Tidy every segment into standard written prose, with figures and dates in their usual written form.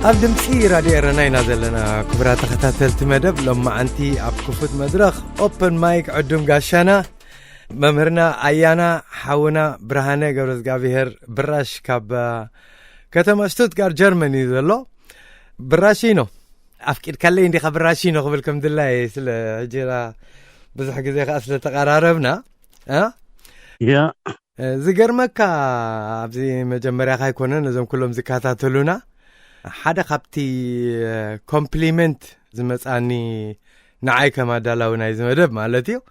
أبدمسي راديو رناينا زلنا كبرات خطاتلت مدب لما أنتي أبكفت مدرخ أوبن مايك عدوم قاشانا ممهرنا أيانا حاونا برهانة قبرز قابيهر براش كاب كتما شتوتغار جرماني زلو براشينو أفكر كالي اندي خبراشينو قبلكم دلاي سل هجيرا بزح قزيخ أسل تقراربنا يا زقر مكا أبزي مجمريا خاي كونن نزم كلهم زكاتاتلونا حدا خبتي كومبليمنت زمصاني نعاي كما دالاونا يزمدب مالتيو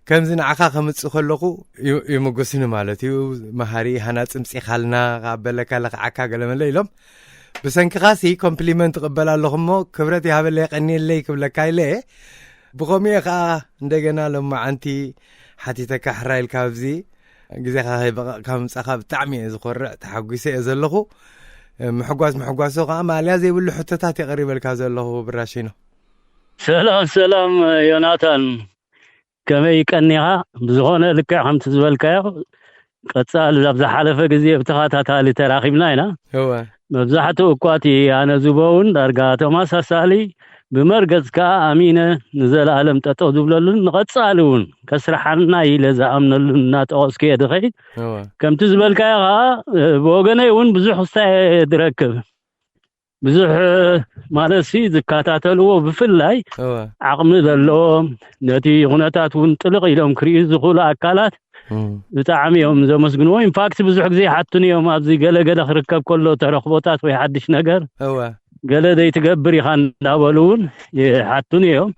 كمزي نعاخا خمص خلقو يمغسن مالتيو مهاري هنا صمصي خالنا قبلك لك عكا قلم ليلم بسنك خاسي كومبليمنت قبل اللهمو كبرتي هابل يقني لي كبلك ايله بقومي خا እንደገና لما انتي حتيتك حرايل كابزي غزي خا بقى كمصخا بتعمي زخرع تحغيسه زلخو محقواس ماليا زي بلو حتتات يقريب الكاز الله براشينو سلام يوناتان كما يقنيها بزغونه لك حمت زبلكا قصال زبز حلفه غزي بتخاتاتالي تراخيبنا هنا هو مبزحته اقواتي انا زبون درغا توماس سالي بمرغزكا امينه نزل عالم تطو زبللن نقصالون كسرحنا يلزا امنلنا توسكي دخي كم تزبلكا بوغنه يون بزح ستا دركب بزح مالسي زكاتاتلو بفلاي عقم زلو نتي غناتاتون طلق يلهم كريز زخول اكالات بتعميهم زمسغنو ان فاكت بزح غزي حتنيهم ابزي غلغل خركب كله ترخبوتات وي حدش ነገር هو قال تقبر يخان داولون يحطونيهم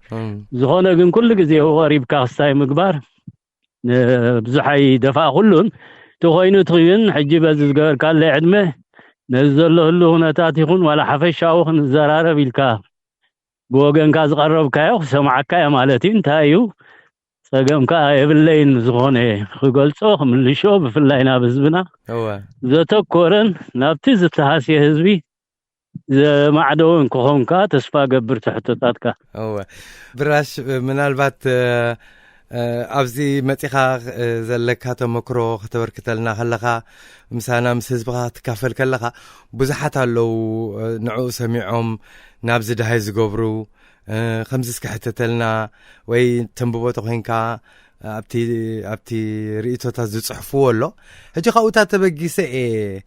زخونه ግን كل ጊዜ ወሪብ ካስታይ ምግባር ብዙሓይ ደፋ ሁሉን ተኾይኑ ትኽን ሕጂ በዚ ዝገበር ካለ ዕድመ ነዘሎ ሁሉ ሁነታት ይኹን ወላ ሓፈሻው ክንዘራረብ ኢልካ ብወገንካ ዝቀረብካዮ ሰማዓካ ማለት እንታዩ ፀገምካ የብለይን ዝኾነ ክገልጾ ምልሾ ብፍላይና ብዝብና ዘተኮረን ናብቲ ዝተሃስየ ህዝቢ معدون كوهونكا تسفا قبر تحتتاتك هو براش منالبات أبزي متيخا زلكا تمكرو ختبركتلنا خلقا مسانا مسزبغا تكافل كلقا بزحتا لو نعو سميعهم نابز دهايز قبرو خمسس كحتتلنا وي تنبوبو تخينكا أبتي رئيتو تازو صحفو ولو هجي خاوتا تبقي سئي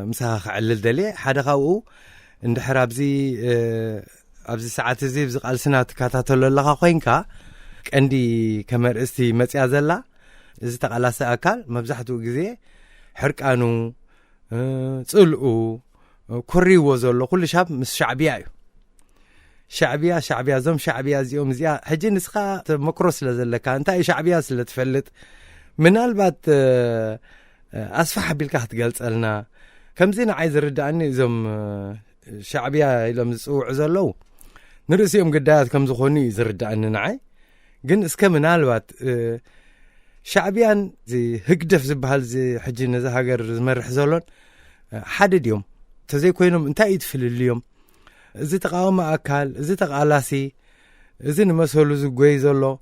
مساخ علل دلي حدا خاو اندحر ابزي ساعات زي بزقال سنات كاتاتلو لخا خوينكا عندي كمرستي مصيا زلا اذا تقلاس اكل مبزحتو غزي حرقانو صلقو كوريو زلو كل شاب مس شعبيا زم شعبيا زيوم زيا حجي نسخه مكروس لزلكا انت اي شعبيا سلتفلت من البات أصفح بالك هتقلصلنا كم زين عايز رداني زم شعبيا لم زوع زلو نرسيهم قدات كم زخوني زرداني نعي جن اسكا منالوات شعبيان زي هقدف زبهال زي حجي نزا هاجر زمرح زلون حدد يوم تزي كوينهم انت يدفل اليوم زي تقاوم اكل زي تقالاسي زي نمسولو زغوي زلو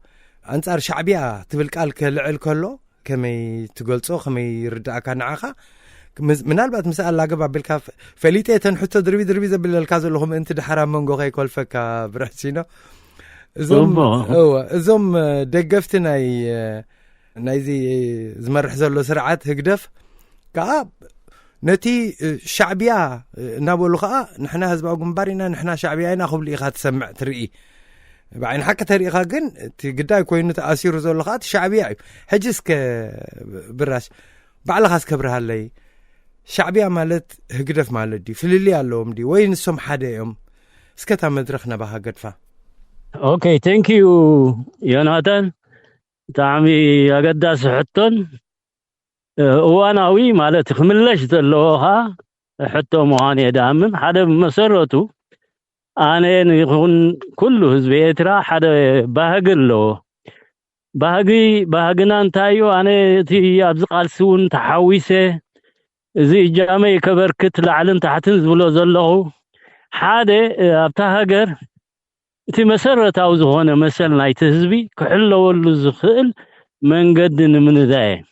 انصار شعبيا تبلقال كلعل كله كمي تقولصو كمي يرداك نعاخا منالبات مسألة لاقبا بالكاف فليتي تنحطو دربي زبل الكازو لهم انت دحرام منغو غي كولفك برحسينو زوم دقفتنا نايزي زمرح زلو سرعات هقدف كاب نتي شعبيا نابولو خا نحنا هزباو قنبارينا نحنا شعبيانا خب لي تسمع ترئي بعين حكى تاريخها جن تقدر يكون تأثير زولخات شعبية هجسك براش بعلى خاص كبرها لي شعبية مالت هقدف مالت دي في اللي علوم دي وين السم حدا يوم سكتها مدرخنا بها قدفة اوكي ثانك يو يوناتان تعمي اقداس حطن وانا وي مالت خملش زلوها حتى مواني دامن حدا مسرته أنا يكون كل حزب إترا حدا باهقلو باهقنا انتايو أنا تي أبزق السون تحويسه زي جامعي كبركت لعلن تحتن زبلو زلو حدا أبتهاجر تي مسرت أو زهونة مثلا نايت حزبي كحلو ولو زخيل من قدن من ذاي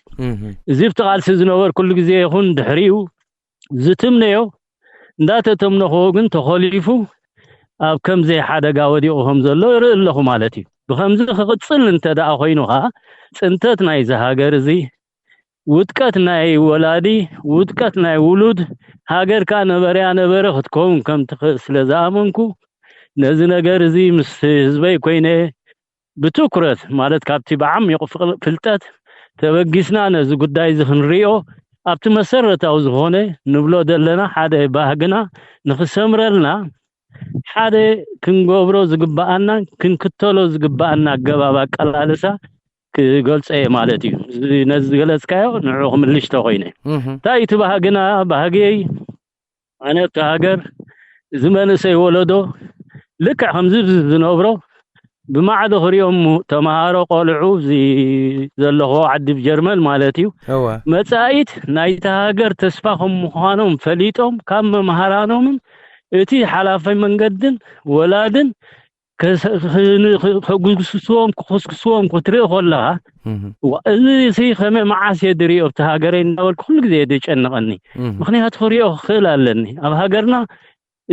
زي بتقال سيزنور كل جزء يكون دحريو زتمنيو እንዳተተምነኸ ግን ተኸሊፉ ኣብ ከምዘ ሓደጋ ወዲቑም ዘሎ ይርኢ ኣለኹ ማለት እዩ ብከምዚ ክቅፅል እንተደኣ ኮይኑኻ ፅንተት ናይ ዝሃገር እዚ ውጥቀት ናይ ወላዲ ውጥቀት ናይ ውሉድ ሃገርካ ነበርያ ነበረ ክትከውን ከም ትኽእል ስለዝኣመንኩ ነዚ ነገር እዚ ምስ ህዝበይ ኮይነ ብትኩረት ማለት ካብቲ ብዓሚቕ ፍልጠት ተበጊስና ነዚ ጉዳይ እዚ ክንሪኦ ኣብቲ መሰረታዊ ዝኾነ ንብሎ ዘለና ሓደ ባህግና ንኽሰምረልና ሓደ ክንገብሮ ዝግባአና ክንክተሎ ዝግባአና ኣገባብ ኣቀላልሳ ክገልፀ ማለት እዩ ነዚ ገለጽካዮ ንዑ ክምልሽ ተኾይነ እንታይ እቲ ባህግና ባህገይ ኣነ ኣብቲ ሃገር ዝመንሰይ ወለዶ ልክዕ ከምዚ ዝነብሮ ብማዕዶ ክሪኦም ተማሃሮ ቆልዑ ዘለኹ ዓዲ ብጀርመን ማለት እዩ መጻኢት ናይቲ ሃገር ተስፋ ከም ምዃኖም ፈሊጦም ካብ መምሃራኖምን እቲ ሓላፋይ መንገድን ወላድን ከጉስስዎም ክኹስክስዎም ክትርኢ ከለኻ እዚ ከመይ መዓስ የድርዮ ኣብቲ ሃገረይ እናበልኩ ኩሉ ግዜ የጨንቐኒ ምክንያቱ ክሪኦ ክኽእል ኣለኒ ኣብ ሃገርና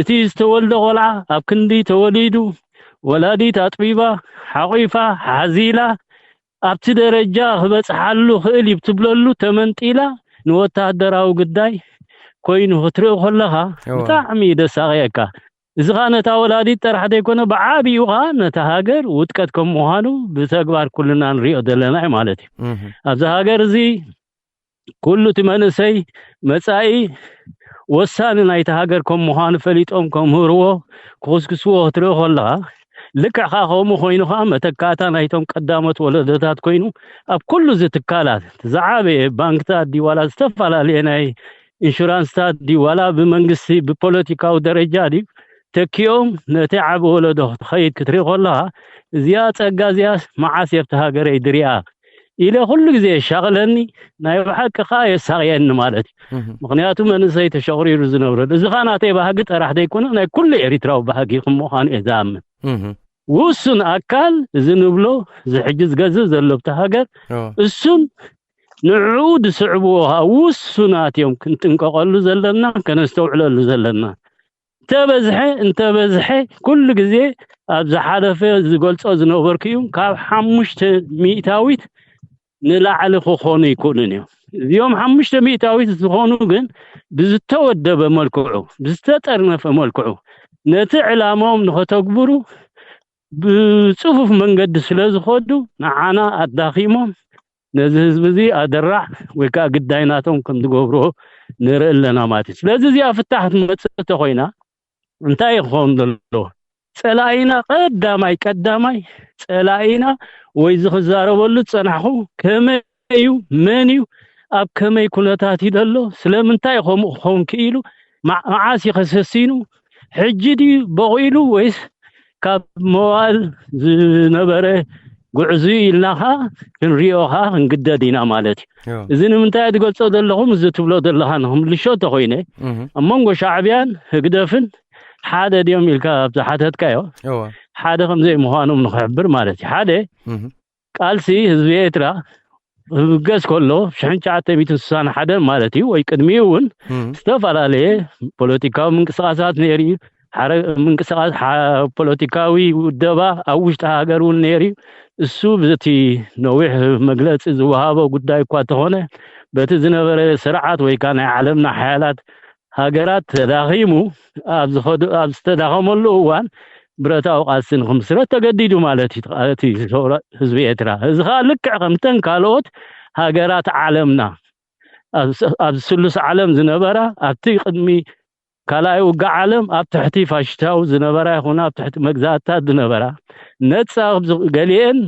እቲ ዝተወልደ ቆልዓ ኣብ ክንዲ ተወሊዱ ወላዲት ኣጥቢባ ሓቂፋ ሓዚላ ኣብቲ ደረጃ ክበፅሓሉ ክእል ይብትብለሉ ተመንጢላ ንወታደራዊ ጉዳይ ኮይኑ ክትርኢ ከለኻ ብጣዕሚ ደሳቀየካ እዚ ኻነታ ወላዲት ጥራሕ ዘይኮነ ብዓብዩ ኻ ነታ ሃገር ውጥቀት ከም ምዃኑ ብተግባር ኩልና ንሪኦ ዘለና ማለት እዩ ኣብዚ ሃገር እዚ ኩሉ እቲ መንእሰይ መጻኢ ወሳኒ ናይቲ ሃገር ከም ምዃኑ ፈሊጦም ከምህርዎ ክኹስክስዎ ክትርኢ ከለኻ ልክዕ ከምኡ ኮይኑ ኸ መተካእታ ናይቶም ቀዳሞት ወለዶታት ኮይኑ ኣብ ኩሉ ዝትካላት ዝዓበየ ባንክታት ዲዋላ ዝተፈላለየ ናይ ኢንሹራንስታት ዲዋላ ብመንግስቲ ብፖለቲካዊ ደረጃ ድዩ ተኪኦም ነቲ ዓብ ወለዶ ክትኸይድ ክትርኢ ከለኻ እዚኣ ፀጋ እዚኣ መዓስ ኣብቲ ሃገረይ ድሪኣ ኢለ ኩሉ ግዜ የሻቕለኒ ናይ ብሓቂ ኸ የሳቅየኒ ማለት እዩ ምክንያቱ መንእሰይ ተሸቕሪሩ ዝነብረሉ እዚ ኸ ናተይ ባህጊ ጥራሕ ዘይኮነ ናይ ኩሉ ኤሪትራዊ ባህጊ ከም ምዃኑ እየ ዝኣምን ውሱን ኣካል እዚ ንብሎ ዝሕጂ ዝገዝእ ዘሎ ኣብቲ ሃገር እሱን ንዕኡ ዝስዕብዎ ውሱናት እዮም ክንጥንቀቐሉ ዘለና ከነስተውዕለሉ ዘለና እንተበዝሐ ኩሉ ግዜ ኣብ ዝሓለፈ ዝገልጾ ዝነበርኩ እዩ ካብ 5 ሚእታዊት ንላዕሊ ክኾኑ ይክእሉን እዮም እዚኦም 5 ሚእታዊት ዝኾኑ ግን ብዝተወደበ መልክዑ ብዝተጠርነፈ መልክዑ ነቲ ዕላማዎም ንኸተግብሩ ብፅፉፍ መንገዲ ስለ ዝኸዱ ንዓና ኣዳኺሞም ነዚ ህዝቢ እዚ ኣደራዕ ወይ ከዓ ግዳይናቶም ከም ዝገብርዎ ንርኢ ኣለና ማለት እዩ ስለዚ እዚኣ ፍታሕት መፅእ ተኾይና እንታይ ይኸውን ዘሎ ፀላኢና ቀዳማይ ፀላኢና ወይ ዝኽዛረበሉ ፀናሕኹ ከመይ እዩ መን እዩ ኣብ ከመይ ኩነታት እዩ ዘሎ ስለምንታይ ከምኡ ክኸውን ክኢሉ መዓስ ይኸሰሲኑ ሕጂ ድዩ በቂሉ ወይስ ካብ መዋል ዝነበረ ጉዕዙ ኢልናኻ ክንሪኦኻ ክንግደድ ኢና ማለት እዩ እዚ ንምንታይ ትገልጾ ዘለኹም እዚ ትብሎ ዘለኻ ንክምልሾ ተኾይነ ኣብ መንጎ ሻዕብያን ህግደፍን ሓደ ድዮም ኢልካ ኣብ ዝሓተትካዮ ሓደ ከምዘይ ምዃኖም ንክሕብር ማለት እዩ ሓደ ቃልሲ ህዝቢ ኤርትራ ህብገዝ ከሎ 1961 ማለት እዩ ወይ ቅድሚኡ እውን ዝተፈላለየ ፖለቲካዊ ምንቅስቃሳት ነይሩ ምንቅስቃስ ፖለቲካዊ ውደባ ኣብ ውሽጢ ሃገር እውን ነይሩ እሱ በቲ ነዊሕ መግለፂ ዝወሃቦ ጉዳይ እኳ ተኾነ በቲ ዝነበረ ስርዓት ወይ ከዓ ናይ ዓለምና ሓያላት ሃገራት ተዳኺሙ ኣብ ዝተዳኸመሉ እዋን ብረታዊ ቃልሲ ንክምስረት ተገዲዱ ማለት እዩ ህዝቢ ኤርትራ እዚ ከዓ ልክዕ ከምተን ካልኦት ሃገራት ዓለምና ኣብ ስሉስ ዓለም ዝነበራ ኣብቲ ቅድሚ ካልኣይ ውግእ ዓለም ኣብ ትሕቲ ፋሽስታዊ ዝነበራ ይኹና ኣብ ትሕቲ መግዛእታት ዝነበራ ነፃ ገሊአን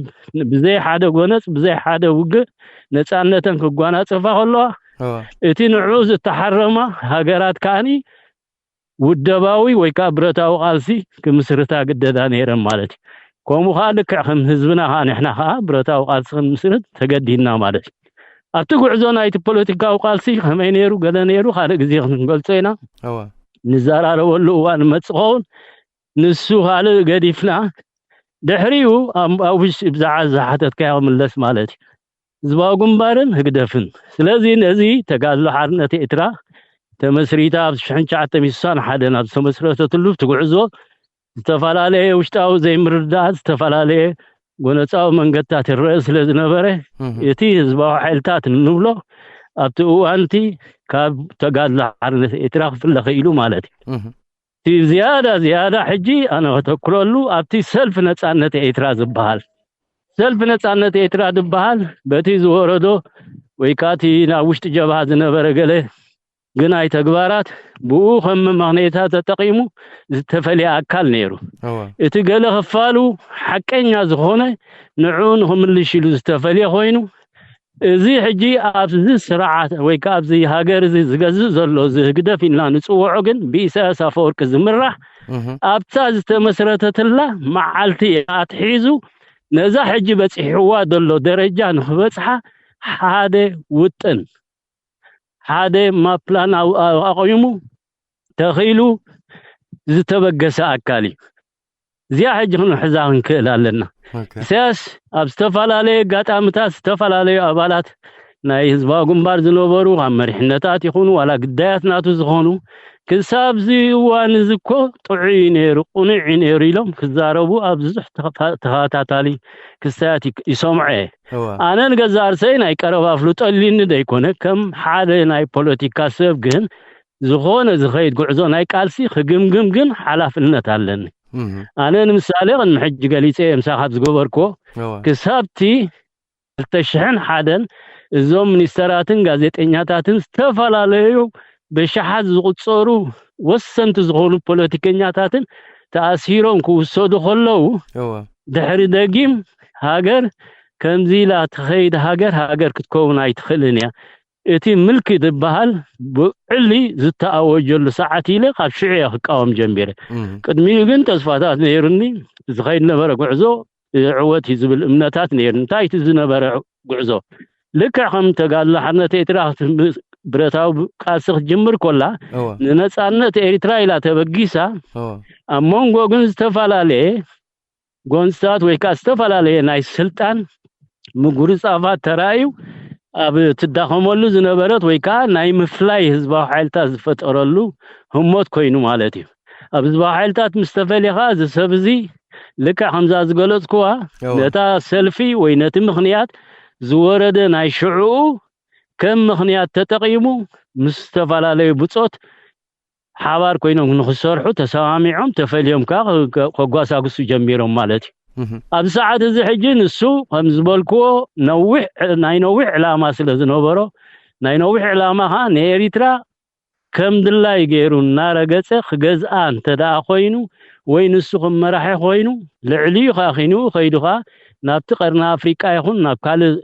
ብዘይ ሓደ ጎነፅ ብዘይ ሓደ ውግእ ነፃነተን ክጓናፀፋ ከለዋ እቲ ንዕኡ ዝተሓረማ ሃገራት ከዓኒ ውደባዊ ወይ ከዓ ብረታዊ ቃልሲ ክምስርታ ግደዳ ነይረን ማለት እዩ ከምኡ ከዓ ልክዕ ከም ህዝብና ከዓ ንሕና ከዓ ብረታዊ ቃልሲ ክንምስርት ተገዲድና ማለት እዩ ኣብቲ ጉዕዞ ናይቲ ፖለቲካዊ ቃልሲ ከመይ ነይሩ ገለ ነይሩ ካልእ ግዜ ክንገልጾ ኢና ንዘራረበሉ እዋን መፅእ ኸውን ንሱ ካልእ ገዲፍና ድሕሪኡ ኣብ ውሽጢ ብዛዕባ ዝሓተትካዮ ክምለስ ማለት እዩ ህዝባዊ ግንባርን ህግደፍን ስለዚ ነዚ ተጋድሎ ሓርነት ኤርትራ ተመስሪታ ብሽሕንጫዓተ ሚሳን ሓደ ናብ ተመስረተትሉ ትጉዕዞ ዝተፈላለዩ ውሽጣዊ ዘይምርዳእ ዝተፈላለዩ ጎነፃዊ መንገድታት ይረአ ስለ ዝነበረ እቲ ህዝባዊ ሓይልታት ንብሎ ኣብቲ እዋንቲ ካብ ተጋድሎ ሓርነት ኤርትራ ክፍለኽ ኢሉ ማለት እዩ ዝያዳ ሕጂ ኣነ ከተክለሉ ኣብቲ ሰልፍ ነፃነት ኤርትራ ዝበሃል ሰልፍ ነፃነት ኤርትራ ዝበሃል በቲ ዝወረዶ ወይ ካቲ ናብ ውሽጢ ጀብሃ ዝነበረ ገለ ግን ኣይ ተግባራት ብኡ ከም ምክንያታት ተጠቂሙ ዝተፈልየ ኣካል ነይሩ እቲ ገለ ክፋሉ ሓቀኛ ዝኾነ ንዑ ንክምልሽ ኢሉ ዝተፈልየ ኮይኑ እዚ ሕጂ ኣብዚ ስርዓት ወይ ከዓ ኣብዚ ሃገር እዚ ዝገዝእ ዘሎ ዝግደፍ ኢልና ንፅውዖ ግን ብኢሳያስ ኣፈወርቂ ዝምራሕ ኣብታ ዝተመስረተትላ መዓልቲ ኣትሒዙ ነዛ ሕጂ በፂሕዋ ዘሎ ደረጃ ንክበፅሓ ሓደ ውጥን ሓደ ማፕላን ኣቆይሙ ተኺሉ ዝተበገሰ ኣካል እዩ እዚኣ ሕጂ ክንሕዛ ክንክእል ኣለና ኢሳያስ ኣብ ዝተፈላለዩ ጋጣምታት ዝተፈላለዩ ኣባላት ናይ ህዝባዊ ግንባር ዝነበሩ ኣብ መሪሕነታት ይኹኑ ዋላ ግዳያት ናቱ ዝኾኑ ክሳብ ዚ እዋን እዚ እኮ ጥዑይ ነይሩ ቁኑዕ ነይሩ ኢሎም ክዛረቡ ኣብ ብዙሕ ተኸታታሊ ክስታት ይሰምዑ ኣነ ንገዛ ርሰይ ናይ ቀረባ ፍሉጠሊኒ ደይኮነ ከም ሓደ ናይ ፖለቲካ ሰብ ግን ዝኾነ ዝኸይድ ጉዕዞ ናይ ቃልሲ ክግምግም ግን ሓላፍነት ኣለኒ ኣነ ንምሳሌ ቅድሚ ሕጂ ገሊፀ ምሳኻብ ዝገበርክዎ ክሳብቲ 2001 እዞም ሚኒስተራትን ጋዜጠኛታትን ዝተፈላለዩ በሸሓት ዝቁፀሩ ወሰንቲ ዝኾኑ ፖለቲከኛታትን ተኣሲሮም ክውሰዱ ከለው ድሕሪ ደጊም ሃገር ከምዚ ኢላ ትኸይድ ሃገር ክትከውን ኣይትኽእልን እያ እቲ ምልክ ዝበሃል ብዕሊ ዝተኣወጀሉ ሰዓት ኢለ ካብ ሽዑ ክቃወም ጀሚረ ቅድሚኡ ግን ተስፋታት ነይሩኒ ዝኸይድ ነበረ ጉዕዞ ዕወት ዝብል እምነታት ነይሩ እንታይ እቲ ዝነበረ ጉዕዞ ልክዕ ከም ተጋድሎ ሓርነት ኤርትራ ብረታዊ ቃልሲ ክትጅምር ኮላ ንነፃነት ኤርትራ ኢላ ተበጊሳ ኣብ መንጎ ግን ዝተፈላለየ ጎንስታት ወይ ከዓ ዝተፈላለየ ናይ ስልጣን ምጉርፃፋት ተራእዩ ኣብ ትዳኸመሉ ዝነበረት ወይ ከዓ ናይ ምፍላይ ህዝባዊ ሓይልታት ዝፈጠረሉ ህሞት ኮይኑ ማለት እዩ ኣብ ህዝባዊ ሓይልታት ምስ ተፈልየኻ እዚ ሰብ እዚ ልክዕ ከምዛ ዝገለፅክዋ ነታ ሰልፊ ወይ ነቲ ምክንያት ዝወረደ ናይ ሽዑኡ ከም ምክንያት ተጠቂሙ ምስ ዝተፈላለዩ ብፆት ሓባር ኮይኖም ንክሰርሑ ተሰማሚዖም ተፈልዮም ከዓ ከጓሳጉሱ ጀሚሮም ማለት እዩ ኣብ ሰዓት እዚ ሕጂ ንሱ ከም ዝበልክዎ ናይ ነዊሕ ዕላማ ስለ ዝነበሮ ናይ ነዊሕ ዕላማ ከዓ ንኤርትራ ከም ድላይ ገይሩ እናረገፀ ክገዝኣ እንተደኣ ኮይኑ ወይ ንሱ ክመራሒ ኮይኑ ልዕልዩ ከዓ ኺኑ ኸይዱ ከዓ ናብቲ ቀርኒ ኣፍሪቃ ይኹን ናብ ካልእ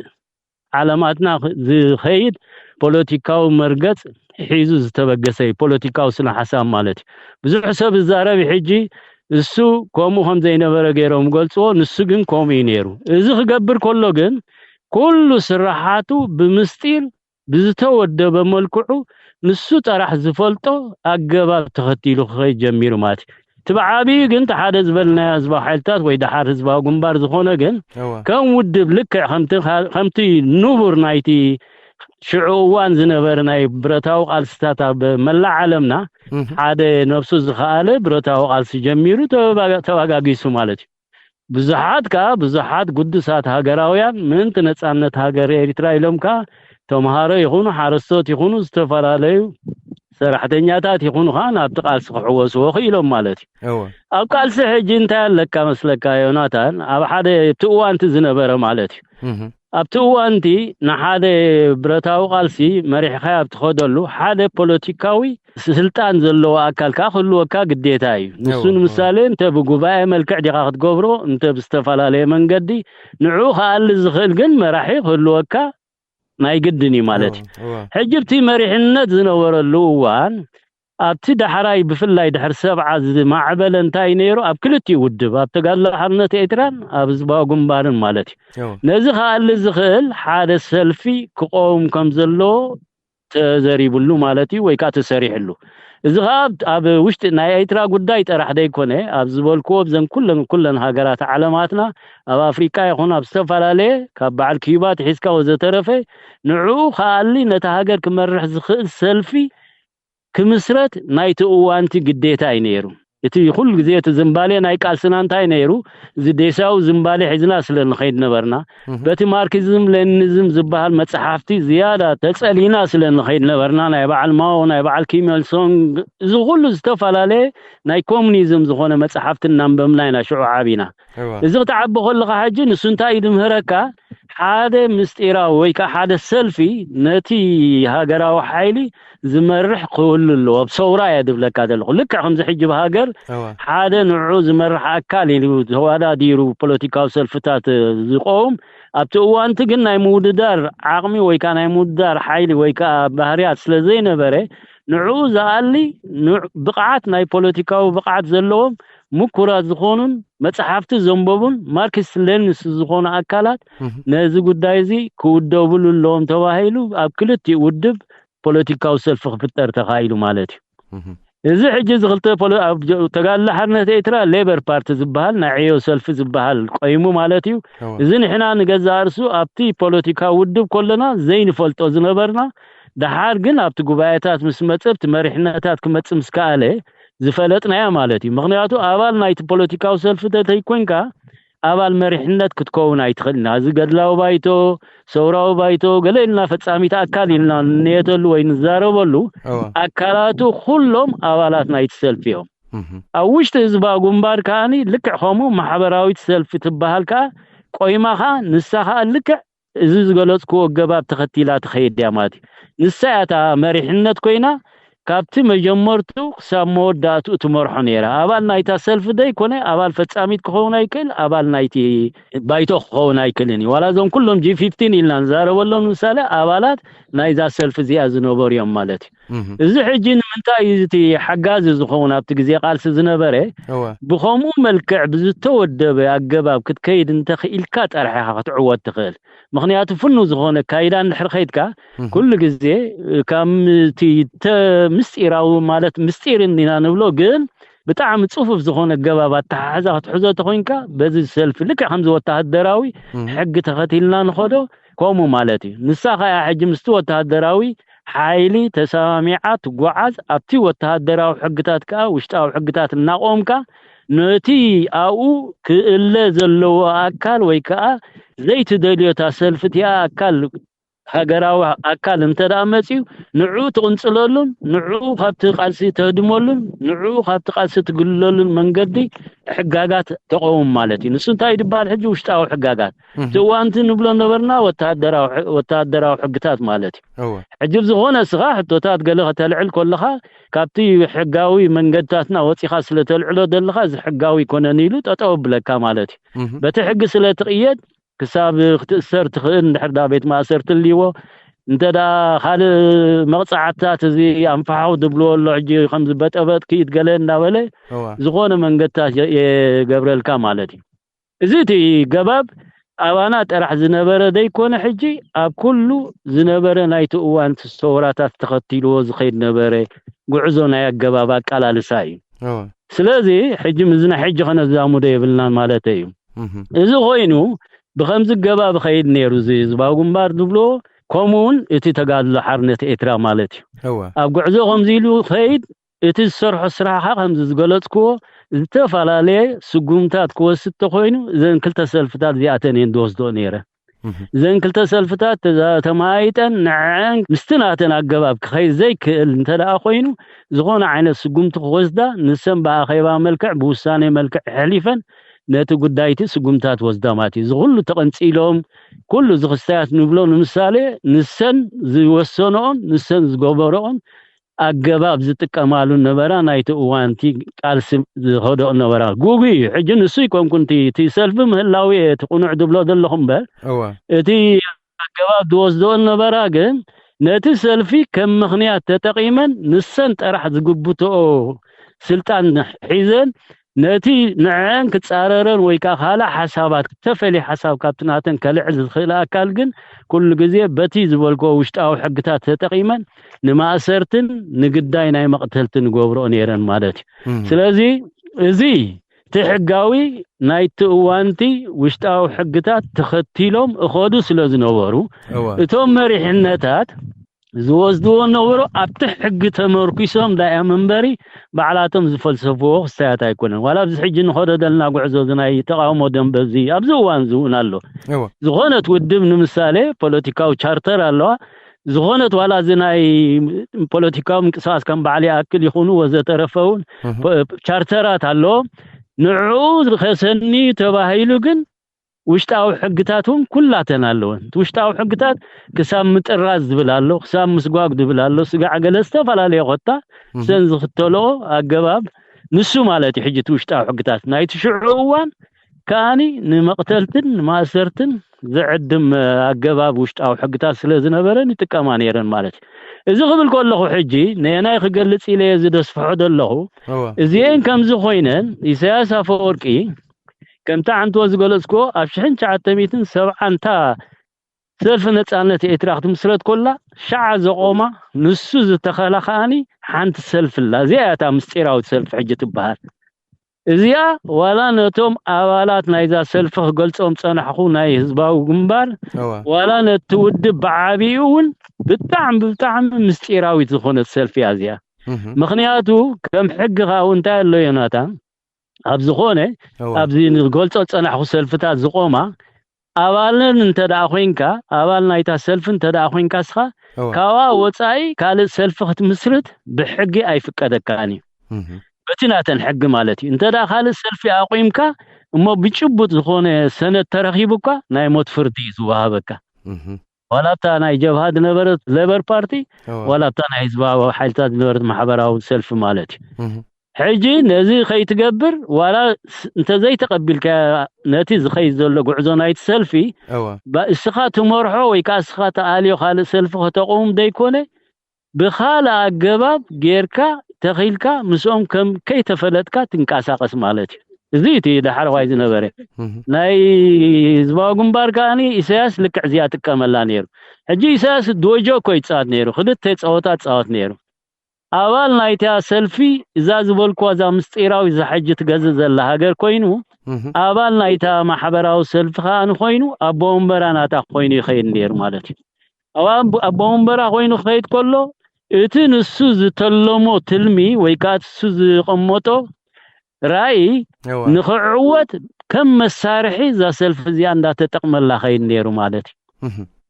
ዓለማትና ዝኸይድ ፖለቲካዊ መርገፅ ሒዙ ዝተበገሰ ፖለቲካዊ ስነ ሓሳብ ማለት እዩ ብዙሕ ሰብ ዝዛረብ ሕጂ እሱ ከምኡ ከም ዘይነበረ ገይሮም ገልጽዎ ንሱ ግን ከምኡ እዩ ነይሩ እዚ ክገብር ከሎ ግን ኩሉ ስራሓቱ ብምስጢር ብዝተወደበ መልክዑ ንሱ ጥራሕ ዝፈልጦ ኣገባብ ተኸቲሉ ክኸይድ ጀሚሩ ማለት እዩ ትብዓቢ ግን ተሓደ ዝበልና ህዝባዊ ሓይልታት ወይ ድሓር ህዝባዊ ግንባር ዝኾነ ግን ከም ውድብ ልክዕ ከምቲ ንቡር ናይቲ ሽዑ እዋን ዝነበረ ናይ ብረታዊ ቃልስታት ኣብ መላእ ዓለምና ሓደ ነፍሱ ዝኸኣለ ብረታዊ ቃልሲ ጀሚሩ ተዋጋጊሱ ማለት እዩ ብዙሓት ጉዱሳት ሃገራውያን ምንቲ ነፃነት ሃገር ኤርትራ ኢሎም ከዓ ተምሃሮ ይኹኑ ሓረስቶት ይኹኑ ዝተፈላለዩ ሰራሕተኛታት ይኹኑ ከዓ ናብቲ ቃልሲ ክሕወስዎ ክኢሎም ማለት እዩ ኣብ ቃልሲ ሕጂ እንታይ ኣለካ መስለካ ዮናታን ኣብ ሓደ እዋንቲ ዝነበረ ማለት እዩ ኣብቲ እዋንቲ ንሓደ ብረታዊ ቃልሲ መሪሕኻ ኣብ ትኸደሉ ሓደ ፖለቲካዊ ስልጣን ዘለዎ ኣካል ከዓ ክህልወካ ግዴታ እዩ ንሱ ንምሳሌ እንተ ብጉባኤ መልክዕ ዲኻ ክትገብሮ እንተ ብዝተፈላለየ መንገዲ ንዑ ከኣሊ ዝኽእል ግን መራሒ ክህልወካ ናይ ግድን እዩ ማለት እዩ ሕጂ እቲ መሪሕነት ዝነበረሉ እዋን ኣብቲ ዳሕራይ ብፍላይ ድሕሪ ሰብዓ ዝማዕበለ እንታይ ነይሩ ኣብ ክልቲኡ ውድብ ኣብ ተጋድሎ ሓርነት ኤርትራን ኣብ ህዝባዊ ግንባርን ማለት እዩ ነዚ ከኣሊ ዝኽእል ሓደ ሰልፊ ክቆም ከም ዘለዎ ተዘሪብሉ ማለት እዩ ወይ ከዓ ተሰሪሕሉ እዚ ከዓ ኣብ ውሽጢ ናይ ኤርትራ ጉዳይ ጥራሕ ደይኮነ ኣብ ዝበልክዎ ብዘን ኩለን ሃገራት ዓለማትና ኣብ ኣፍሪቃ ይኹን ኣብ ዝተፈላለየ ካብ በዓል ኪዩባ ሒዝካ ወዘተረፈ ንዑ ከኣሊ ነታ ሃገር ክመርሕ ዝኽእል ሰልፊ ክምስረት ናይቲ እዋንቲ ግዴታ ይነይሩ እቲ ኩሉ ግዜ ተዘምባሌ ናይ ቃልስና እንታይ ነይሩ ዝዴሳው ዝምባሌ ሒዝና ስለንኸይድ ነበርና በቲ ማርክሲዝም ሌኒኒዝም ዝበሃል መጽሓፍቲ ዝያዳ ተጸሊና ስለንኸይድ ነበርና ናይ በዓል ማኦ ናይ በዓል ኪም ኢል ሶንግ እዚ ኩሉ ዝተፈላለየ ናይ ኮሙኒዝም ዝኾነ መጽሓፍቲ እናንበብና ኢና ሽዑ ዓቢና እዚ ክትዓቢ ከለኻ ሕጂ ንሱ እንታይ እዩ ድምህረካ ሓደ ምስጢራዊ ወይ ከዓ ሓደ ሰልፊ ነቲ ሃገራዊ ሓይሊ ዝመርሕ ክህሉ ኣለዎ ብሰውራ የድብለካ ዘለኹ ልክዕ ከምዚ ሕጂ ብሃገር ሓደ ንዑ ዝመርሕ ኣካል ኢሉ ተወዳዲሩ ፖለቲካዊ ሰልፍታት ዝቆም ኣብቲ እዋንቲ ግን ናይ ምውድዳር ዓቕሚ ወይ ከዓ ናይ ምውድዳር ሓይሊ ወይ ከዓ ባህርያት ስለ ዘይነበረ ንዑ ዝኣሊ ብቕዓት ናይ ፖለቲካዊ ብቕዓት ዘለዎም ምኩራት ዝኾኑን መጽሓፍቲ ዘንበቡን ማርክስ ሌኒንስ ዝኾኑ ኣካላት ነዚ ጉዳይ እዚ ክውደብሉ ኣለዎም ተባሂሉ ኣብ ክልቲኡ ውድብ ፖለቲካዊ ሰልፊ ክፍጠር ተኻኢሉ ማለት እዩ እዚ ሕጂ ዝኽልተ ተጋድሎ ሓርነት ኤርትራ ሌበር ፓርቲ ዝበሃል ናይ ዕዮ ሰልፊ ዝበሃል ቆይሙ ማለት እዩ እዚ ንሕና ንገዛእ ርእሱ ኣብቲ ፖለቲካዊ ውድብ ኮለና ዘይንፈልጦ ዝነበርና ድሓር ግን ኣብቲ ጉባኤታት ምስ መጽብቲ መሪሕነታት ክመጽእ ምስ ከኣለ ዝፈለጥናያ ማለት እዩ ምክንያቱ ኣባል ናይቲ ፖለቲካዊ ሰልፊ ተይኮንካ ኣባል መሪሕነት ክትከውን ኣይትኽእልና እዚ ገድላዊ ባይቶ ሰውራዊ ባይቶ ገለ ኢልና ፈጻሚት ኣካል ኢልና ንየተሉ ወይ ንዛረበሉ ኣካላቱ ኩሎም ኣባላት ናይቲ ሰልፊ እዮም ኣብ ውሽጢ ህዝባዊ ግንባር ከዓኒ ልክዕ ከምኡ ማሕበራዊት ሰልፊ ትበሃል ከዓ ቆይማኻ ንሳኻ ልክዕ እዚ ዝገለጽክዎ ገባብ ተኸቲላ ትኸይድ እያ ማለት እዩ ንሳ እታ መሪሕነት ኮይና ካብቲ መጀመርቱ ክሳብ መወዳእቱ ትመርሖ ነይራ ኣባል ናይታ ሰልፊ ደይኮነ ኣባል ፈጻሚት ክኸውን ኣይክእል ኣባል ናይቲ ባይቶ ክኸውን ኣይክእልን እዩ ዋላ ዞም ኩሎም G15 ኢልና ንዛረበሎም ምሳሌ ኣባላት ናይዛ ሰልፊ እዚኣ ዝነበሩ እዮም ማለት እዩ እዚ ሕጂ ንምንታይ እቲ ሓጋዚ ዝኸውን ኣብቲ ግዜ ቃልሲ ዝነበረ ብኸምኡ መልክዕ ብዝተወደበ ኣገባብ ክትከይድ እንተኽኢልካ ጠርሒኻ ክትዕወት ትኽእል ምክንያቱ ፍኑ ዝኾነ ካይዳ እንድሕር ኸይድካ ኩሉ ግዜ ከምቲ ምስጢራዊ ማለት ምስጢር እንዲና ንብሎ ግን ብጣዕሚ ጽፉፍ ዝኾነ ገባባት ተሓሓዛ ክትሕዞ ተኾይንካ በዚ ሰልፊ ልክዕ ከምዚ ወተሃደራዊ ሕጊ ተኸቲልና ንኸዶ ከምኡ ማለት እዩ ንሳኻ ያ ሕጂ ምስቲ ወተሃደራዊ ሓይሊ ተሰማሚዓ ትጓዓዝ ኣብቲ ወተሃደራዊ ሕግታት ከዓ ውሽጣዊ ሕግታት እናቆምካ ነቲ ኣብኡ ክእለ ዘለዎ ኣካል ወይ ከዓ ዘይትደልዮታ ሰልፍቲያ ኣካል ሃገራዊ ኣካል እንተዳ መጽዩ ንዑ ትቕንጽለሉን ንዑ ካብቲ ቃልሲ ተህድመሉን ንዑ ካብቲ ቃልሲ ትግልለሉን መንገዲ ሕጋጋት ተቆም ማለት እዩ ንሱ እንታይ ይባል ሕጂ ውሽጣዊ ሕጋጋት ትዋንቲ ንብሎ ነበርና ወተሃደራዊ ሕግታት ማለት እዩ ሕጂ ዝኾነ ስኻ ሕቶታት ገለ ከተልዕል ከለኻ ካብቲ ሕጋዊ መንገድታትና ወፂኻ ስለተልዕሎ ዘለኻ እዚ ሕጋዊ ይኮነን ኢሉ ጠጠው ብለካ ማለት እዩ በቲ ሕጊ ስለትቕየድ ክሳብ ክትእሰር ትኽእል እንድሕር ዳ ቤት ማእሰር ትልይዎ እንተዳ ካልእ መቕፃዕትታት እዚ ኣንፈሓው ድብልዎ ኣሎ ሕጂ ከምዚ በጠበጥ ክኢት ገለ እንዳበለ ዝኾነ መንገድታት የገብረልካ ማለት እዩ እዚ እቲ ገባብ ኣባና ጥራሕ ዝነበረ ደይኮነ ሕጂ ኣብ ኩሉ ዝነበረ ናይቲ እዋን ተስተውራታት ተኸቲልዎ ዝኸይድ ነበረ ጉዕዞ ናይ ኣገባብ ኣቃላልሳ እዩ ስለዚ ሕጂ ምዝና ሕጂ ከነዛሙደ የብልናን ማለት እዩ እዚ ኮይኑ ብኸምዚ ገባብ ኸይድ ነይሩ እዚ ህዝባዊ ግንባር ድብሎ ከምኡውን እቲ ተጋድሎ ሓርነት ኤርትራ ማለት እዩ ኣብ ጉዕዞ ከምዚ ኢሉ ኸይድ እቲ ዝሰርሖ ስራሕኻ ከምዚ ዝገለጽክዎ ዝተፈላለየ ስጉምታት ክወስድ ተኾይኑ እዘን ክልተ ሰልፍታት እዚኣተን እየን ዝወስድኦ ነይረን እዘን ክልተ ሰልፍታት ተማይጠን ንዐን ምስትናተን ኣገባብ ክኸይድ ዘይክእል እንተደኣ ኮይኑ ዝኾነ ዓይነት ስጉምቲ ክወስዳ ንሰን ብኣኼባ መልክዕ ብውሳኔ መልክዕ ሕሊፈን ነቲ ጉዳይቲ ስጉምታት ወስዳ ማለት እዩ ዝኩሉ ተቐንፂሎም ኩሉ ዝኽስታያት ንብሎ ንምሳሌ ንሰን ዝወሰኖኦም ንሰን ዝገበሮኦም ኣገባብ ዝጥቀማሉ ነበራ ናይቲ እዋንቲ ቃልሲ ዝኸደኦ ነበራ ጉጉ እዩ ሕጂ ንሱ ይኮንኩንቲ እቲ ሰልፊ ምህላዊ እቲ ቁኑዕ ድብሎ ዘለኹም እምበር እቲ ኣገባብ ዝወስድኦ ነበራ ግን ነቲ ሰልፊ ከም ምኽንያት ተጠቒመን ንሰን ጥራሕ ዝግብትኦ ስልጣን ሒዘን ነቲ ንዐን ክትጻረረን ወይ ከዓ ካልእ ሓሳባት ተፈልየ ሓሳብ ካብቲ ናተን ከልዕል ዝኽእል ኣካል ግን ኩሉ ግዜ በቲ ዝበልክዎ ውሽጣዊ ሕግታት ተጠቒመን ንማእሰርትን ንግዳይ ናይ መቕተልትን ገብርኦ ነይረን ማለት እዩ ስለዚ እዚ እቲ ሕጋዊ ናይቲ እዋንቲ ውሽጣዊ ሕግታት ተኸቲሎም እኸዱ ስለ ዝነበሩ እቶም መሪሕነታት زوزدو نورو ابتح حق تمركيسهم دا منبري بعلاتهم زفلسفو خصيات يكونن ولا بزحج نخود دلنا غعزو زناي تقاومو دنبزي ابزوان زونالو زغونت ودم نمثالي بوليتيكاو تشارتر الله زغونت ولا زناي بوليتيكاو انقساس كان بعلي اكل يخونو وزترفون تشارترات الله نعوز خسني تباهيلو جن وشتاو حقتاتهم كلاتنا اللون وشتاو حقتات كسام متراز دبلالو كسام مسغاق دبلالو سغا عقلسته فلالي غطا سنز ختلو اغباب نسو مالتي حجت وشتاو حقتات نايت شعوان كاني نمقتلتن ماسرتن زعدم اغباب وشتاو حقتات سلازنبرن يتقمان يرن مالتي اذا قبل كلخو حجي نيناي خغلص الى يزدس فحدلخو ازين كمز خوينن اساس افورقي كمتا عنتو زغلصكو افشحن 970 انتا سلف نصانت اتراخت مسرت كلها شع زقوما نسو زتخلخاني حنت سلف لا زياتا مستيراو سلف حجه تبهار ازيا ولا نتوم ابالات نايزا سلف غلصوم صنحخو ناي حزباو غنبار ولا نتود بعابيون بتعم مستيراوي زخونه سلف يازيا مخنياتو كم حقها وانت له يناتا ابزخونه ابزي غلصو صنحخو سلفታት ዝቆማ አባልን እንተዳ ኮይንካ አባል ናይታ ሰልፍን እንተዳ ኮይንካስኻ ካዋ ወጻይ ካለ ሰልፍ ክትምስርት ብሕጊ አይፍቀደካኒ በትናተን ሕጊ ማለት እንተዳ ካለ ሰልፍ አቆይምካ እሞ ብጭቡጥ ዝኾነ ሰነድ ተረኺቡካ ናይ ሞት ፍርዲ ዝዋሃበካ ወላታ ናይ ጀብሃድ ነበረት ሌበር ፓርቲ ወላታ ናይ ህዝባዊ ሓይልታት ነበረት ማሕበራዊ ሰልፍ ማለት حجي نزي خيتقبر ولا انت زي تقبل كنتي زخي زل غعزو نايت سيلفي باسخات مرحو ويكاسخات اليو خال سيلفو تقوم ديكونه بخال اغباب غيركا تخيلكا مسوم كم كي تفلتكا تنقاساقس مالتي زيتي دحر وايز نبره ناي زباو غمبار كاني اساس لك عزيات كملا نير حجي اساس دوجو كوي تصاد نيرو خدت تصوتا تصاوت نيرو اول نايتا سلفي اذا زبلكو ذا مستيراو اذا حجت غزز لهاجر كوينو اول نايتا محبراو سلف خان كوينو ابومبراناتا كويني خير ندير مالتي ابومبرا كوينو خيت كله اتن السوز تلمو تلمي ويكات سوز قموتو راي نخعوت كم مسارحي ذا سلف زيان تطقم الله خير ندير مالتي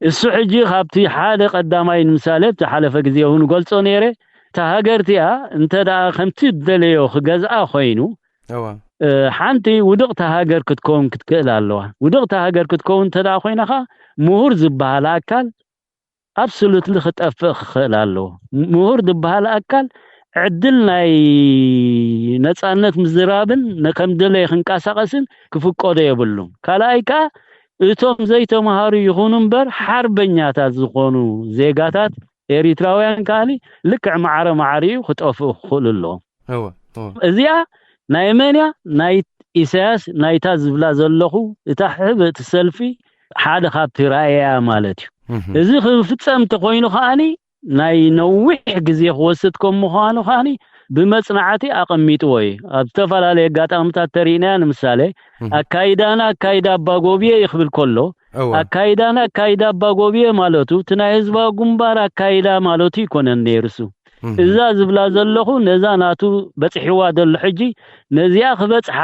السحجي خابتي حاله قداماي مثالب تحلف غزي هون قلصو نيره تهاجرتيا انت دا خمتي دليو خغزا خوينو حانتي ودق تهاجر كتكون كتكلالوا ودق تهاجر كتكون تدا خوينخا مهور زبال اكل ابسولوتلي خطفخ لالو مهور دبال اكل عدلناي نصانت مزرابن نكم دلي خنقاسقسن كفقود يبلو كلايكا اتوم زي تمهاري يخونن بر حربኛታት ዝኮኑ ዜጋታት ኤሪትራውያን ካሊ ልክዕ ማዕሪው خطف خلሎ እዚያ ናይ መንያ ናይ ኢሳያስ ናይታ ዝብላ ዘለኹ እታ ሕበት ሰልፊ ሓደ ካብቲ ራእያ ማለት እዩ እዚ ክፍጸም ተኮይኑ ኻኒ ናይ ነዊሕ ግዜ ወስድኩም ምዃኑ ኻኒ بمصنعتي اقميط وي ابتفلال يغاطامታት ተሪና ንምሳሌ አካይዳና አካይዳ አባጎቢየ ይخبل كله አካይዳና አካይዳ አባጎቢየ ማለቱ ትና ህዝባ ጉምባር አካይዳ ማለቱ ይኮነን ነርሱ እዛ ዝብላ ዘለኹ ነዛ ናቱ በጽሕዋ ደል ሕጂ ነዚያ ክበጽሓ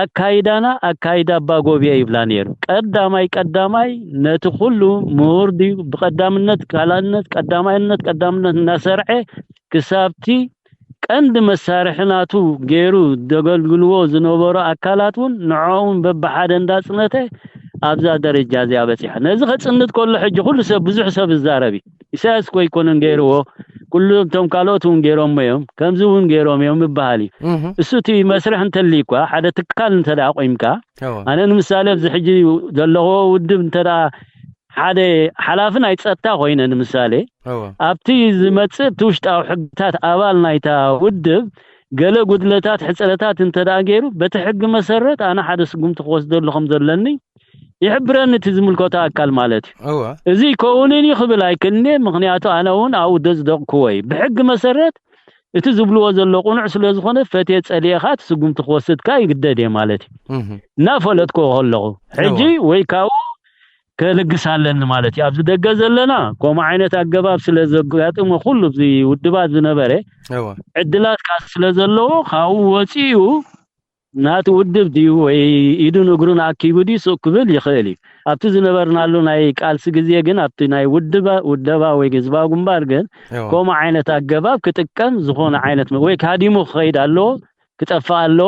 አካይዳና አካይዳ አባጎቢየ ይብላ ነር ቀዳማይ ነቲ ሁሉ ምሁርዲ በቀዳምነት ካላነት ቀዳማይነት ናሰርዐ ክሳብቲ ቀንድ መሳርሕናቱ ገይሩ ደገልግልዎ ዝነበሩ አካላቱን ንዓውን በበሓደ እንዳጽነተ አብዛ ደረጃ ዚያ በጽሐ ነዚ ኸጽንት ኮለ ሕጂ ሁሉ ሰብ ብዙሕ ሰብ ዛረቢ ኢሳያስ ኮይ ኮነን ገይርዎ ኩሎም ቶም ካልኦቱን ገይሮም እዮም ከምዚውን ገይሮም እዮም ይባሃሊ እሱቲ መስርሕ እንተሊኳ ሓደ ትካል እንተዳ ቆይምካ አነ ንምሳሌ እዚ ሕጂ ዘለዎ ውድብ እንተዳ ሓደ ሓላፍን አይጸታ ኮይነን ምሳሌ ኣብቲ ዝመጽእ ትውሽጣው ሕግታት አባል ናይታ ውድብ ገለ ጉድለታት ሕጽረታት እንተዳ ገይሩ በቲ ሕግ መሰረት አና ሓደ ስጉም ተወስደልኩም ዘለኒ ይሕብረን ትዝምልኮታ አካል ማለት እዚ ኮውነኒ ይኽብል አይከነ ምክንያቱ አናውን አው ደዝደቅኩ ወይ በሕግ መሰረት እቲ ዝብልዎ ዘሎ ቁኑዕ ስለ ዝኾነ ፈትየ ጸሊኻት ስጉም ተወስድካ ይግደድ ማለት ናፈለትኮ ሆለኹ ሕጂ ወይ ካው ከልግሳለን ማለት ያብዝ ደገዘለና ቆማ አይነት አገባብ ስለዘጋጥሙ ሁሉ ውድባት ዝነበረ ዕድላት ካስ ስለዘለው ካው ወጪው ናት ውድብ ዲዩ ወይ ኢዱን እግሩን አኪጉዲ ሱክብል ይخيل አብቲ ዝነበርናሉ ናይ ቃልስ ጊዜ ግን አብቲ ናይ ውደባ ወይ ግዝባ ጉንባር ግን ቆማ አይነት አገባብ ከጥቀም ዝሆነ አይነት ወይ ካዲሙ ኸይዳሎ ክጠፋሎ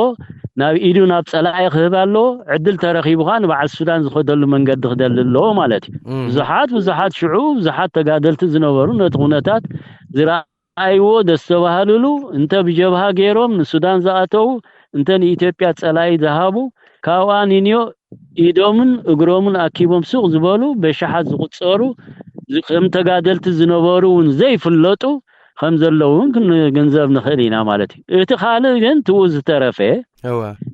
ናብ ኢዱን ኣብ ጸላኢ ክህባሎ ዕድል ተረኺቡ ኻን በዓል ሱዳን ዝኸደሉ መንገድ ክደልሎ ማለት ብዙሓት ሽዑ ብዙሓት ተጋደልቲ ዝነበሩ ነጥኹነታት ዝራኣይዎ ደስተባሃሉሉ እንተ ብጀብሃ ገይሮም ንሱዳን ዝኣተው እንተ ንኢትዮጵያ ጸላኢ ዝሃቡ ካዋኒኒዮ ኢዶምን እግሮምን አኪቦም ሱቅ ዝበሉ በሻሓት ዝቁጸሩ ከም ተጋደልቲ ዝነበሩን ዘይፍለጡ ከም ዘለውን ገንዘብ ንኽእሊና ማለት እቲ ካልእ ግን ትውዝ ተረፈ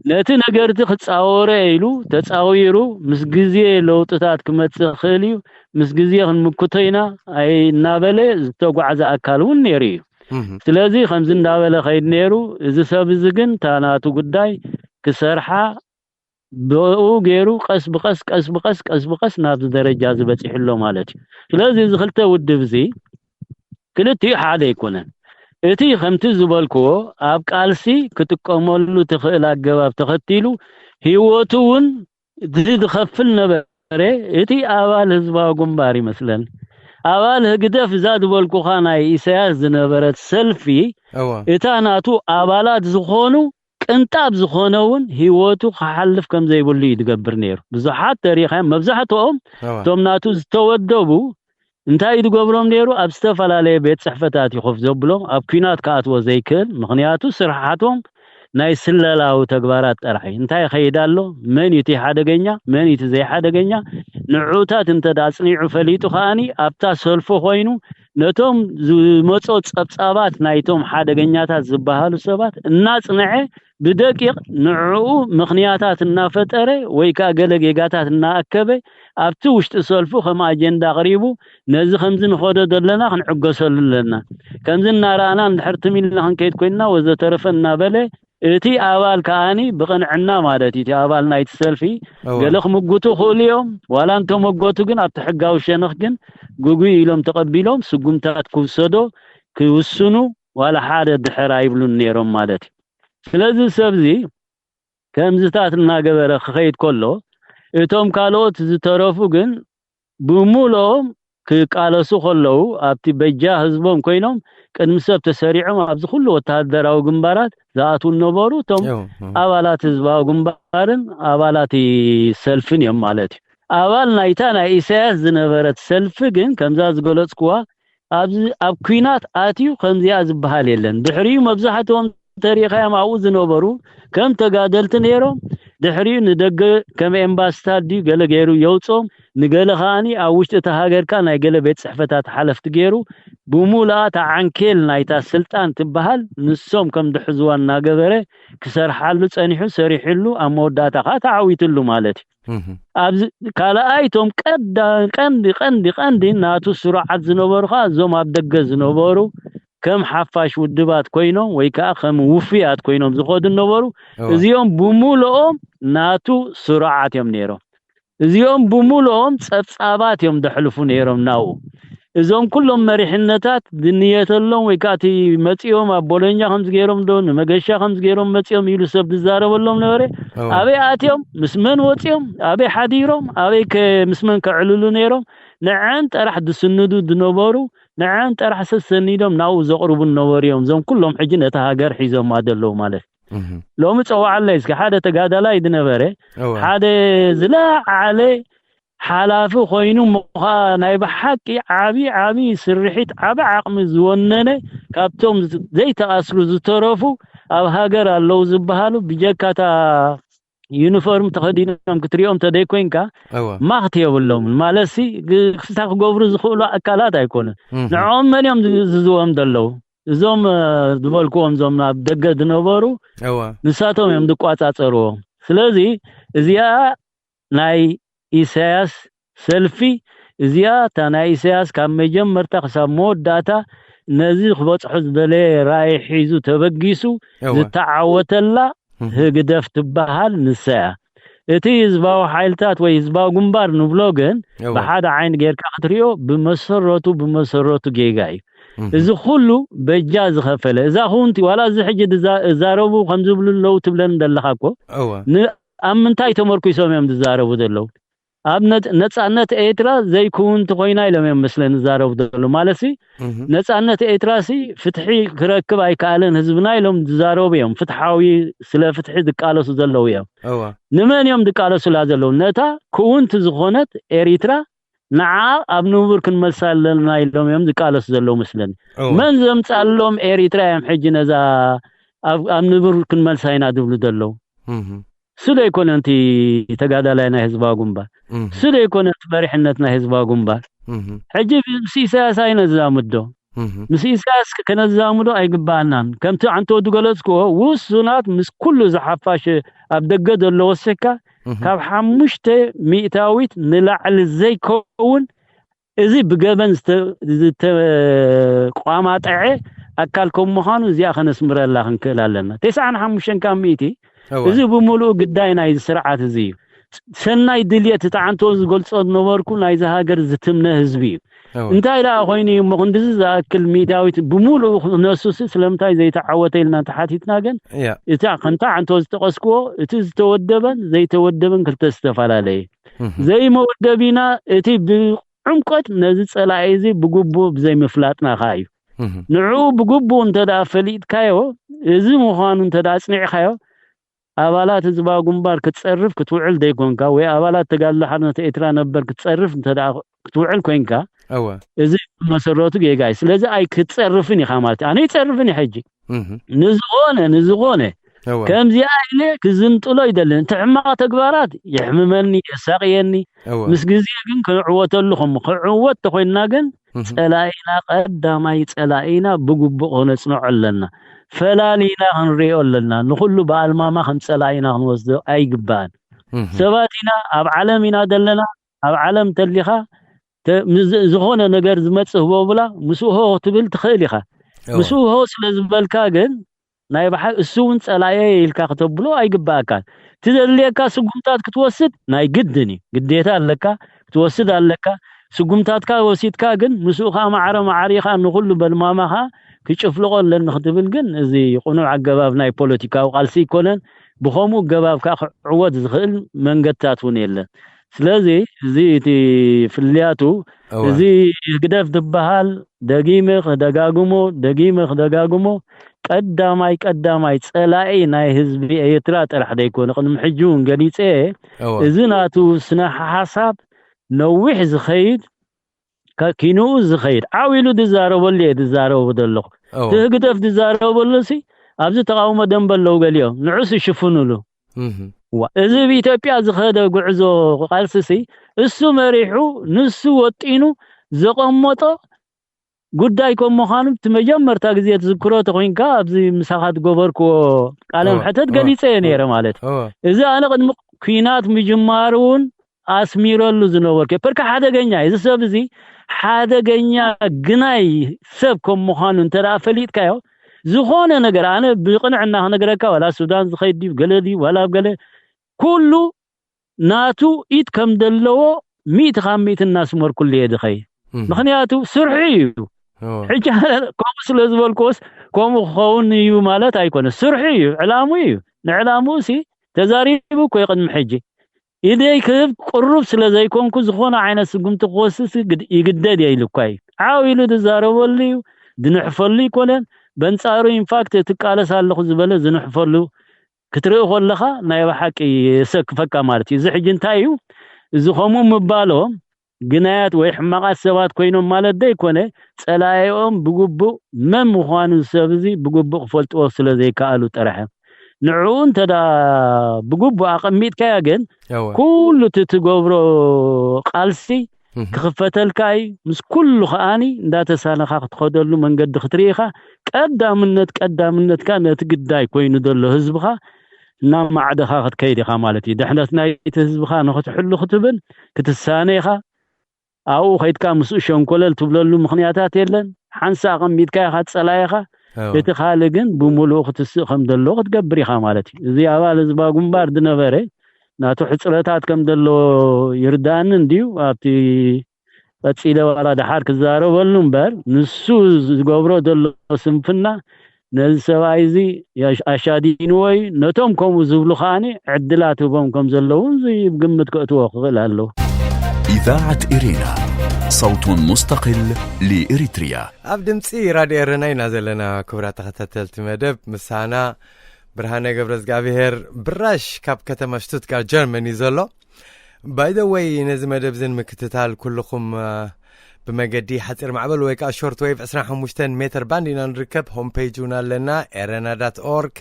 ነቲ ነገርቲ ክጻወረ ኢሉ ተጻዊሩ ምስ ግዜ ለውጥታት ክመጽእ ክእል እዩ ምስ ግዜ ክንምክተይና ኣይ እናበለ ዝተጓዓዘ አካልውን ነይሩ ስለዚ ከምዝ እንዳበለ ኸይድ ነይሩ እዚ ሰብ እዚ ግን ታናቱ ጉዳይ ክሰርሓ ብኡ ገይሩ ቀስ ብቀስ ናብ ደረጃ ዝበጽሕሎ ማለት ስለዚ እዚ ክልተ ውድብ እዚ ክልቲ ሓደ ይኮነን እቲ ከምቲ ዝበልክዎ ኣብ ቃልሲ ክትቀመሉ ትኽእል አገባብ ተኸቲሉ ህይወቱን ዝድኸፍል ነበረ እቲ ኣባል ህዝባዊ ግንባር ይመስለን ኣባል ህግደፍ ዛድ በልኩ ኻናይ ኢሳያስ ዝነበረት ሰልፊ እታ ናቱ ኣባላት ዝኾኑ ቅንጣብ ዝኾነውን ህይወቱ ክሓልፍ ከም ዘይብሉ ይድገብር ነይሩ ብዙሓት ታሪኻም መብዛሕትኦም ቶም ናቱ ዝተወደቡ እንታይ ይድገብሮም ነይሩ ኣብ ዝተፈላለዩ ቤት ጽሕፈታት ይኸፍ ዘብሎም ኣብ ኩናት ካኣትዎ ዘይክል ምኽንያቱ ስራሓቶም ናይ ስለላው ተግባራት ጠራሒ እንታይ ኸይዳሎ መን እቲ ሓደገኛ መን እቲ ዘይሓደገኛ ንዑታት እንተዳጽኒዑ ፈሊጡ ኻኒ ኣብታ ሰልፎ ኮይኑ ነቶም ዝመጾ ጸብጻባት ናይቶም ሓደገኛታት ዝበሃሉ ሰባት እናጽንዐ ብደቂቕ ንዑኡ ምኽንያታት እናፈጠረ ወይ ካ ገለጌጋታት እናኣከበ ኣብቲ ውሽጢ ሰልፉ ከም አጀንዳ ቀሪቡ ነዚ ከምዝ ንኾደ ደለና ክንዕገሰሉ ለና ከምዝ እናራና እንድሕርቲ ሚልና ክንከይድ ኮይና ወዘተረፈ እናበለ እቲ ኣባል ካኣኒ ብቕንዕና ማለት እቲ ኣባል ናይቲ ሰልፊ ገለኽ ምጉቱ ኹልዮም ዋላ እንተመጎቱ ግን ኣብቲ ሕጋዊ ሸነኽ ግን ጉጉይ ኢሎም ተቐቢሎም ስጉምታት ክውሰዶ ክውስኑ ዋላ ሓደ ድሕራ ይብሉን ነይሮም ማለት ስለዚ ሰብዚ ከምዝታት እናገበረ ክኸይድ ከሎ እቶም ካልኦት ዝተረፉ ግን ብሙሎም ክቃለሱ ከለው ኣብቲ በጃ ህዝቦም ኮይኖም ቅድሚ ሰብ ተሰሪዖም ኣብዚ ኩሉ ወታደራዊ ግንባራት ዝኣትው ነበሩ እቶም ኣባላት ህዝባዊ ግንባርን ኣባላት ሰልፍን እዮም ማለት ኣባል ናይታ ናይ ኢሳያስ ዝነበረት ሰልፊ ግን ከምዛ ዝገለጽክዋ ኣብ ኩናት ኣትዩ ከምዚኣ ዝበሃል የለን ድሕሪኡ መብዛሕትኦም ታሪኻዮም ኣብኡ ዝነበሩ ከም ተጋደልቲ ነይሮም ድሕሪኡ ንደገ ከም ኤምባሲታት ዲ ገለ ገይሩ የውጾም ንገለ ኻኒ ኣብ ውሽጢ እታ ሃገርካ ናይ ገለ ቤት ጽሕፈታት ሓለፍቲ ገይሩ ብሙላኣት ዓንኬል ናይታ ስልጣን ትበሃል ንሶም ከም ድሕዝዋ እናገበረ ክሰርሓሉ ጸኒሑ ሰሪሕሉ ኣብ መወዳእታ ኻ ተዓዊትሉ ማለት ኣብዚ ካልኣይቶም ቀንዲ ናቱ ስሩዓት ዝነበሩ ኻ እዞም ኣብ ደገ ዝነበሩ ከም ሓፋሽ ውድባት ኮይኖም ወይ ከዓ ከም ውፍያት ኮይኖም ዝኸዱ ነበሩ እዚኦም ብሙሉኦም ናቱ ስሩዓት እዮም ነይሮም እዚኦም ብሙሉኦም ጸብጻባት እዮም ደሕልፉ ነይሮም ናው እዞም ኩሎም መሪሕነታት ድንየተሎም ወይ ከዓ መጽኦም ኣብ ቦሎኛ ከም ዝገይሮም ዶ ንመገሻ ከም ዝገይሮም መጽኦም ኢሉ ሰብ ዝዛረበሎም ነበረ ኣበይ ኣትዮም ምስመን ወጽኦም ኣበይ ሓዲሮም ኣበይ ምስመን ከዕልሉ ነይሮም ንዓን ጠራሕ ድስንዱ ድነበሩ ንዓን ጠራሕ ሰሰኒዶም ናው ዘቕርቡ ነበርዮም ዞም ኩሎም ሕጂ ነታ ሃገር ሒዞም ኣደለው ማለት ሎሚ ጸዋዓለይ እስከ ሓደ ተጋዳላይ ድነበረ ሓደ ዝለዓለ ሓላፊ ኮይኑ ምዃ ናይ ብሓቂ ዓቢ ስርሒት ዓቢ ዓቕሚ ዝወነነ ካብቶም ዘይተኣስሩ ዝተረፉ ኣብ ሃገር ኣለው ዝበሃሉ ብጀካታ ዩኒፎርም ተኸዲኖም ክትሪኦም ተደይ ኮይንካ ማኽት የብሎም ማለሲ ክስታ ክገብሩ ዝኽእሉ ኣካላት ኣይኮነን ንዖም መን ዝዝዎም ደለው እዞም ዝበልክዎም ዞም ናብ ደገ ዝነበሩ ንሳቶም እዮም ዝቋጻጸርዎም ስለዚ እዚኣ ናይ ኢሳያስ ሰልፊ እዚኣ ታ ናይ ኢሳያስ ካብ መጀመርታ ክሳብ መወዳእታ ነዚ ክበጽሑ ዝደለየ ራእይ ሒዙ ተበጊሱ ዝተዓወተላ ህግደፍ ትበሃል ንስያ እቲ ህዝባዊ ሓይልታት ወይ ህዝባዊ ግንባር ንብሎ ግን ብሓደ ዓይን ጌርካ ክትሪኦ ብመሰረቱ ጌጋ እዩ እዚ ኩሉ በጃ ዝኸፈለ እዛ ኹንቲ ዋላ እዚ ሕጂ ዛረቡ ከም ዝብሉ ለው ትብለን ደለኻ እኮ ኣብ ምንታይ ተመርኩሶም እዮም ዝዛረቡ ዘለው ኣብ ነፃነት ኤርትራ ዘይኩን ተኮይና ኢሎም እዮም መስለን ዝዛረቡ ዘለው ማለት ነፃነት ኤርትራሲ ፍትሒ ክረክብ ኣይከኣለን ህዝብና ኢሎም ዝዛረቡ እዮም ፍትሓዊ ስለ ፍትሒ ዝቃለሱ ዘለው እዮም ንመን እዮም ዝቃለሱላ ዘለው ነታ ኩውንቲ ዝኾነት ኤርትራ ንዓ ኣብ ንቡር ክንመልሳለና ኢሎም እዮም ዝቃለሱ ዘለው መስለን መን ዘምፃሎም ኤርትራ እዮም ሕጂ ነዛ ኣብ ንቡር ክንመልሳይና ዝብሉ ዘለው سلي كوننت تجادلنا نهز باغومبا سلي كوننت مريحنت نهز باغومبا حجي مسيساس اين زامدو مسيساس كنزامدو ايغبانان كمت عنتو دغلصكو وسونات مس كل زحفاش ابدغ دلو وسكا كاب حمشته ميتاويت نلعل زي كون ازي بغبن قاماطعي اكلكم مخانو زي خنسمر الله خنكلالنا 95 كاميتي إذا بملؤ قداينا إذا سرعة زي سنة يدلية تتعنتوز قلت صد نوركو نايزا هاجر زتمنا هزبي انتاي لا أخويني مغندز كل ميتاويت بملؤ ناسوس سلامتاي زي تعوتي لنا تحاتيتنا جن إذا كنت عنتوز تقسكو إتز تودبن زي تودبن كل تستفعل عليه زي ما ودبينا إتي بعمقت نزت سلاعيزي بقبو بزي مفلاتنا خايف نعو بقبو انتدا فليت كايو إذا مخان انتدا سنع خايو أبالات زبا جنبار كتصرف كتوعل ديكونكا ويا أبالات تقال لحنا تأترا نبر كتصرف انت كتوعل كوينكا إذا مسروتو جايس لذا أي كتصرفني خامات أنا يتصرفني حجي نزغونه كم زي أهلي كزنت الله يدلن أنت عمق تكبارات يحممني يساقيني مسجزي جن كعوة اللهم كعوة تخوينا جن سلاينا قدام يتسلاينا بقبق نصنع لنا فلا لينا هنريو لنا نخلو بالماما خمسلاينا هنوزدو أي جبان سباتنا أب عالمنا دلنا أب عالم تلخا زخونا نجار زمت هو بلا مسوه تبل تخيلخا مسوه سلزبل كاجن نايب حق السون سلايه الكا كتبلو أي جباكان تدليكا سقمتات كتوسد ناي قدني قديتها لك كتوسد لك سقمتات كا وسيد كاجن مسوخا معريخا نخلو بالماما كيشوفلو لن نخدبل جن زي يقولون عجباب ناي بوليتيكا وقالسي كونن بخمو جباب كا عوض زخل من قتاتون يلا سلازي زي تي فلياتو زي قدف دبهال دقيمخ دقاقمو قداماي صلاعي ناي حزبي ايترا طرح ديكون قدم حجون قليصه اذناتو سنا حساب نوح زخيد كينو زخيد عاويلو دزارو بدلو تهقدف دزارو بلسي ابز تقاوم دنبلو قاليو نعس يشفنولو اذا بيتوبيا زخده غعزو قالسسي اسو مريحو نسو وطينو زقمطو ጉዳይኮም ምዃኑ ትመጀመርታ ግዜ ትዝክሮ ተኮይንካ ኣብዚ ምሳኻት ጎበርኮ ቃለም ሕተት ገሊፀ ነይረ ማለት እዚ ኣነ ቅድሚ ኩናት ምጅማሩን ኣስሚረሉ ዝነበርኩ በርካ ሓደገኛ እዚ ሰብ እዚ ሓደገኛ ግናይ ሰብ ከም ምዃኑ እንተዳ ፈሊጥካዮ ዝኾነ ነገር ኣነ ብቕንዕና ነገረካ ወላ ሱዳን ዝኸይድ ገለዲ ወላ ገለ ኩሉ ናቱ ኢት ከም ደለዎ 100 እናስመር ኩሉ የድኸይ ምክንያቱ ስርሑ እዩ ሕጂ ኮም ስለዝበልኮስ ኮም ኸውን እዩ ማለት ኣይኮነ ስርሑ እዩ ዕላሙ እዩ ንዕላሙ ሲ ተዛሪቡ ኮይ ቅድም ሕጂ ኢደይ ክብ ቁሩብ ስለዘይኮንኩ ዝኾነ ዓይነት ስጉምቲ ክወስስ ይግደድ ይልኳይ ዓዊሉ ተዛረበሉ ድንሕፈሉ ይኮነን በንጻሩ ኢንፋክት ትቃለስ ኣለኹ ዝበለ ዝንሕፈሉ ክትርኢ ኮለኻ ናይ ባሓቂ ሰክፈካ ማለት እዩ እዚ ሕጂ እንታይ እዩ እዚ ኸሙ ምባሎ ግናያት ወይ ሕማቃት ሰባት ኮይኖም ማለት ደይኮነ ጸላይኦም ብግቡእ መን ምዃኑ ሰብዚ ብግቡእ ክፈልጥዎ ስለዘይከኣሉ ጥራሕ ንዑን ተዳ ብግቡእ ኣቐሚጥካያ ግን ኩሉ ትገብሮ ቃልሲ ክኽፈተልካይ ምስ ኩሉ ኸኣኒ እንዳተሳነኻ ክትኸደሉ መንገዲ ክትርኢኻ ቀዳምነትካ ነቲ ግዳይ ኮይኑ ዘሎ ህዝብኻ ናብ ማዕደኻ ክትከይድ ኢኻ ማለት እዩ ድሕነት ናይቲ ህዝብኻ ንኽትሕሉ ክትብል ክትሳነይኻ أو خيط كام مسؤول كلل تبلل مخنياتات يلن حنسا قميت كاي خات صلايخه يتخالقن بملوخ تسخم دلوخ تقبري خامالتي زي أوال زبا قنبار دنبري ناتو حصرتات كم دلو يردان انديو ابتي بتصيله ولا دحار كزاربلو امبر نسو زغبرو دلو سنفنا نز سبايزي اشادين وي نتوم كوم زبلو خاني عدلاتهم كم زلون زي بقمت كتو خلالو. إذاعة إرينا صوت مستقل لإريتريا. أبدمتي راديو إرينا نازلنا كبرات تختلت مدب مسانا برهانه قبرز قابيهر براش كاب كتما شتوتغارت جيرماني زلو. باي ذا واي نزل مدب زين مكتتال كلكم بمقدي حتر معبل ويكا شورت ويف 15 متر باندينا نركب هوم بيجونا لنا arena.org.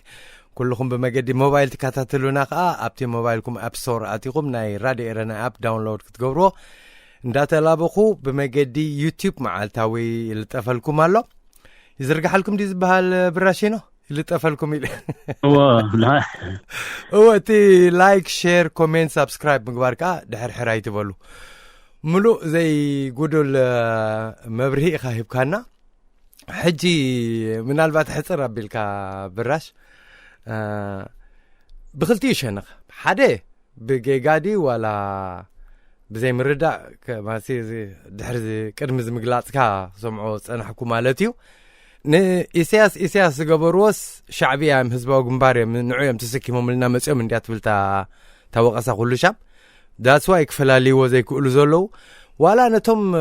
كلكم بمقدي موبايل تكاتاتلونا ابتي موبايلكم اب ستور اتيكم ناي راديو إرينا اب داونلود كتقبرو نداتا لابخو بمقدي يوتيوب معالتاوي اللي تقفلكم هالو يزرقح لكم دي زبها براشينو اللي تقفلكم إلي لا هو تي لايك شير كومنت سبسكرايب مقبارك دحر حراي تبولو ملو زي قدو المبرهي خايب كانا حجي من البات حصر ربيلكا براش بخلتي شنق حدا بجيجادي ولا بزي مردا ما سي دحر زي كرمز مقلاصكا سمعوا صنحكم مالتيو إسياس قبروس شعبية هزباو قنباري من نوعيهم تسكيمهم لنا مسيوم من ديات بلتا توقسا كل شعب دات وايك فلالي وزي كولو زولو ولا نتم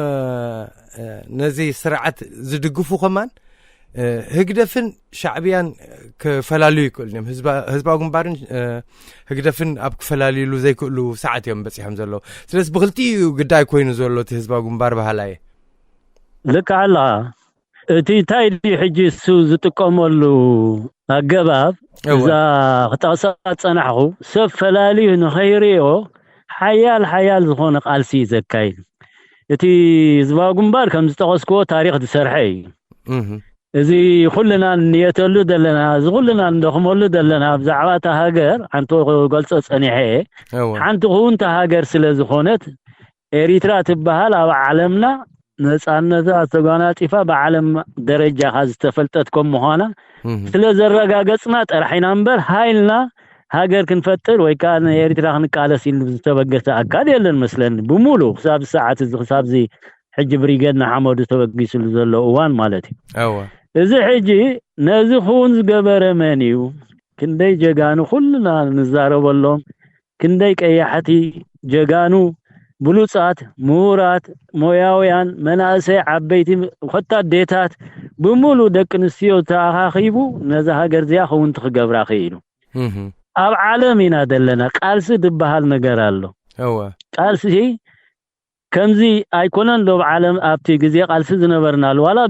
نزي سرعة زدقفو خمان هقدفن شعبيا كفلالي كلهم هزباو قنباري هقدفن أب كفلالي لو زي كولو ساعة يوم بس يحم زولو سلس بغلتي وقداي كوينو زولو تهزباو قنبار بهالاي لك على تي تايدي حجي سوز تقوملو اغباب اذا خطاسات صنحو سفلالي نخيريو حيال زخون قالسي زكاي تي زبا غمبار كم زتقسكو تاريخ دسرحي ازي كلنا نيتلو دلنا زغلنا ندخملو دلنا بزعوات هاجر انتو قلص صنيحه انتو هونت هاجر سلازخونت ኤሪትራ تبهال على عالمنا نصانته استغاناطيفا بعالم درجه هاز تفلطتكم مهانا ስለዘረጋገጽና ጠርሒና እንበር ሃይልና ሀገር ክንፈጥር ወይ ካን ኤሪትራ ክንቃለስ ኢሉ ዝተበገሰ አካል የለን መስለን በሙሉ ሐሳብ ሰዓት ሐሳብ ዚ ሕጅ ብሪገድና ሐመዱ ተበግስሉ ዘሎ እዋን ማለት እዩ እዚ ሕጂ ነዚ ኹን ዝገበረ መንዩ ክንደይ ጀጋኑ ሁሉና ንዛረበሎም ክንደይ ቀያሕቲ ጀጋኑ بلوصات مورات موياويان مناسي عبيتي خطا ديتات بمولو دقنسيو تاخيبو نزا هاجر زيا خونت خغبرا خيلو اب عالمينا دلنا قالس دبحال ነገር አለው قالس كمزي ايكونن لو عالم ابتي غزي قالس زنبرنال ولا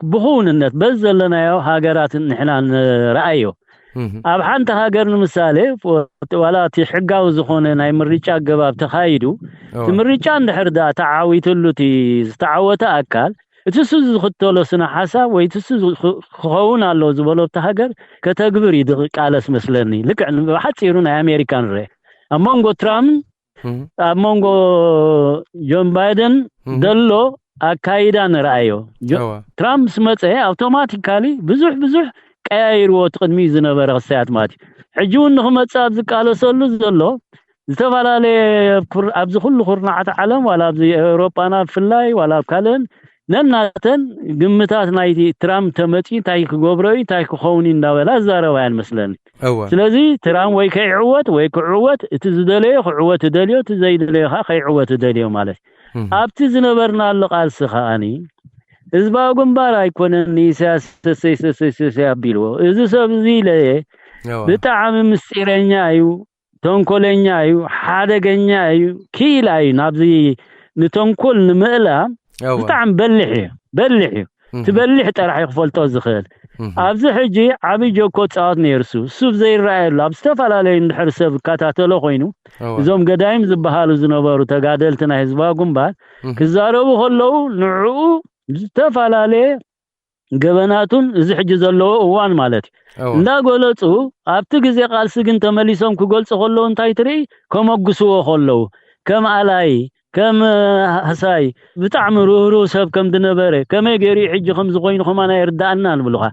بخونነት بزلنا يا هاجرات نحنا رايو اب حنت هاجر مثالي ولا تحقاو زخونه ناي مريچا غباب تخايدو تمريچا اندحردا تعاويتلوتي استعوته اكل اتسز خطولو سنا حساب ወይ ትስዝ خون አለው ዝበሎብ ተሃገር ከተግብር ይድቃለስ መስለኒ ልክዕ በሐጽሩ ናይ አሜሪካን ረ አሞንጎ ትራምፕ አሞንጎ ጆን ባይደን ደሎ አካይዳን ራአዮ ትራምፕ ስመፀ አውቶማቲካሊ ብዙሕ ቀያይርዎ ተቅድሚ ዝነበረ ኸሳያት ማቲ ሕጂውን ንኽመጻብ ዝቃለሰሉ ዘሎ ዝተባላለ ኣብዚ ኩሉ ኩርናዓት ዓለም ወላ ኣብዚ ኤውሮፓና ፍላይ ወላ ካለን ነናተን ግምታት ናይቲ ትራምፕ ተመጪ ታይ ክጎብረይ ታይ ክኸውን እንዳበላ ዘረባ ያልመስለኒ ስለዚህ ትራምፕ ወይ ከይዕወት ወይ ክዕወት እቲ ዝደለየ ክዕወት ደልዮ እቲ ዘይደለየ ከይዕወት ደልዮ ማለት ኣብቲ ዝነበርና ኣሎ ቃልስ ኸኣኒ ህዝባው ግንባር አይኮነን ኢሳስ ያቢልዎ እዚ ሰብ እዚ ለየ በጣም ምስጢረኛ እዩ ተንኮለኛ እዩ ሓደገኛ እዩ ኪላ እዩ ናብዚ ንተንኮል ንምእላ በጣም በልሕ ትበልሕ ጠራሕ ይፈልጦ ዝኽእል ኣብዚ ሕጂ ዓቢ ጆኮ ጻውት ነርሱ ሱብ ዘይራኣየሉ ኣብ ዝተፋላለየ እንድሕር ሰብ ካታተሎ ኮይኑ እዞም ገዳይም ዝበሃሉ ዝነበሩ ተጋደልትና ህዝባው ግንባር ክዛረቡ ከለው ንዕኡ ዝተፋላለየ ገበናቱን እዚ ሕጂ ዘለዎ እዋን ማለት እንዳጎለጹ ኣብቲ ግዜ ቃልስ ግን ተመሊሶም ክገልጹ ከለው እንታይ ትርኢ ከመግስዎ ከለው ከም አላይ ከም حساي بتعم روح سب كم دنبره كم يجري حج خمس قوين خمانة يردعنا نبلغها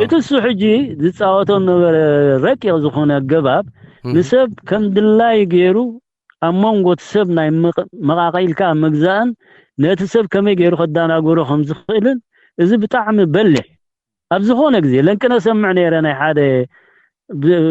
إتسو حجي ذي صوتون نبر ركي زخون الجباب نسب كم دلاي غيرو امون غوت سب ناي مقاقيلكا مغزان نتسب كم غيرو خدانا غورو خمس خيلن اذا بطعم بلح ابز هونه غزي لكن اسمع نيرنا حاده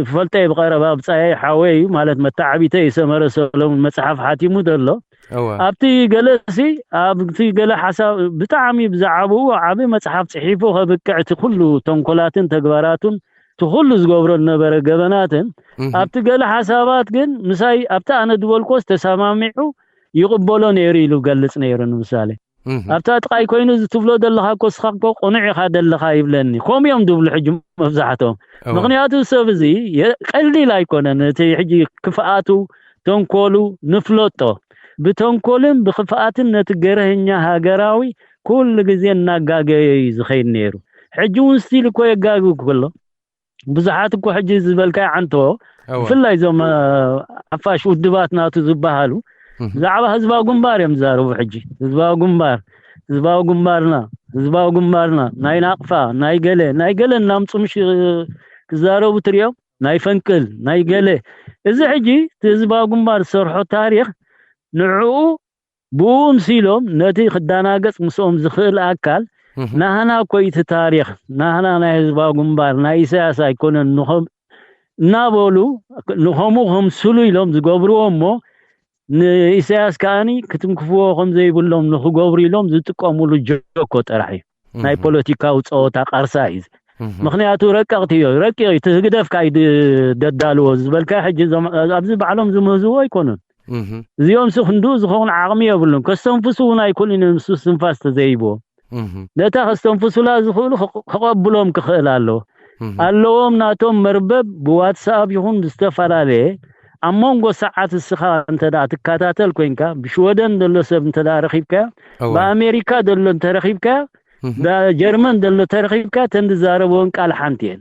فلتي بقربا بصاي حاوي مالت متعبيته يسمر سلوم مصحف حاتيمو دلو ابتي جلسي ابتي جل حساب بطعمي بزعبو عبي مصحف صحيفو هبكعت كله تنكولاتن تغباراتن تخل زغبر النبر جبناتن ابتي جل حسابات جن مساي ابتا انا دولكوس تسامامعو يقبلو نيري لو جلص نيرن مسالي ابتا تقاي كوينو زتبلو دلخا كوسخكو قنعي خدلخا يبلني كوم يوم دبل حجم مفزحتهم مغنياتو سبزي قليل ايكونن تي حجي كفاءاتو تنكولو نفلوتو بتنكولن بخفاءاتن نتغرهنيا هاغراوي كل غزي ناغاغي زخين نيرو حجون ستيل كو يغاغو كله بزحات كو حجي زبلكا عنتو فلا يزوم عفاش ودبات ناتو زبهالو زعبا حزبا غمبار يمزارو حجي حزبا غمبارنا ناي ناقفا ناي غله نامصمش كزارو بتريو ناي فنكل ناي غله اذا حجي حزبا غمبار سرحو تاريخ نعو بوم سيلوم نتي خدانا قص مسوم زخيل اكل نهنا كويت تاريخ نهنا حزبا غمبار ناي سياسا يكون نهم نابولو نهمهم سلويلوم زغبرومو نإساس كاني كتمكفو خم زي بلوم نخو غوري لوم زتقامولو جوكو طرحي ناي بوليتيكاو صوتا قرسايز مخنياتو رققتيو رقيق تهدف كاي ددالو زبلكا حج ابز بعلم زمهزو يكونن زيوم سخندو زخون عقمي يبلون كستنفسو ناي كل نمسو سنفاس تزيبو دتا كستنفسو لا زخولو خقبلوم كخلالو اللوم ناتوم مربب بواتساب يكون مستفرالي امونغو ساعات السخا انت دا تكاتاتل كوينكا بشودن دلو سب انت دا رخيبكا بامريكا دلو انت رخيبكا دا جرمن دلو ترخيبكا تندزاربون قال حانتين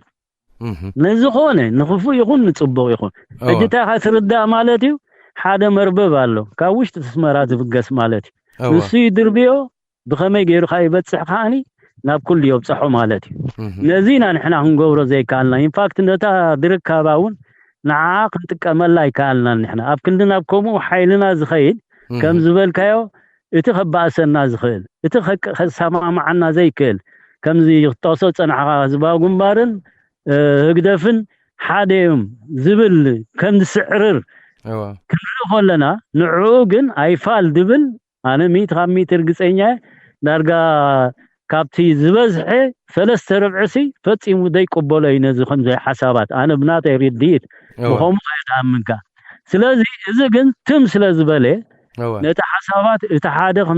نزخونه نخفو يكون نصبو يكون اجتا خسردا مالتي حدا مربب الله كاوش تسمرات بقس مالتي نسي دربيو بخمي غير خايبت صحاني ناب كل يوم صحو مالتي نزينا نحنا هنغورو زي كاننا انفاكت نتا بركاباون نعاق نتكمل لاي كالنا نحنا اب كلنا بكمو حيلنا زخيل كم زبلكايو اتخباسنا زخيل اتخسما معنا زي كل كم زي يطوسو صنع زبا غمبارن هقدفن حاديم زبل كم سعرر كلنا لنا نعوقن ايفال دبل انا 100 متر قصينيا دارغا كابتي زبزحي 3 ربعسي فصيمو داي قبولو ينزخم زي حسابات انا بنات يريديت وهم يدامنكا سلازي اذا كن تم سلازبله نتا حسابات اتحادهم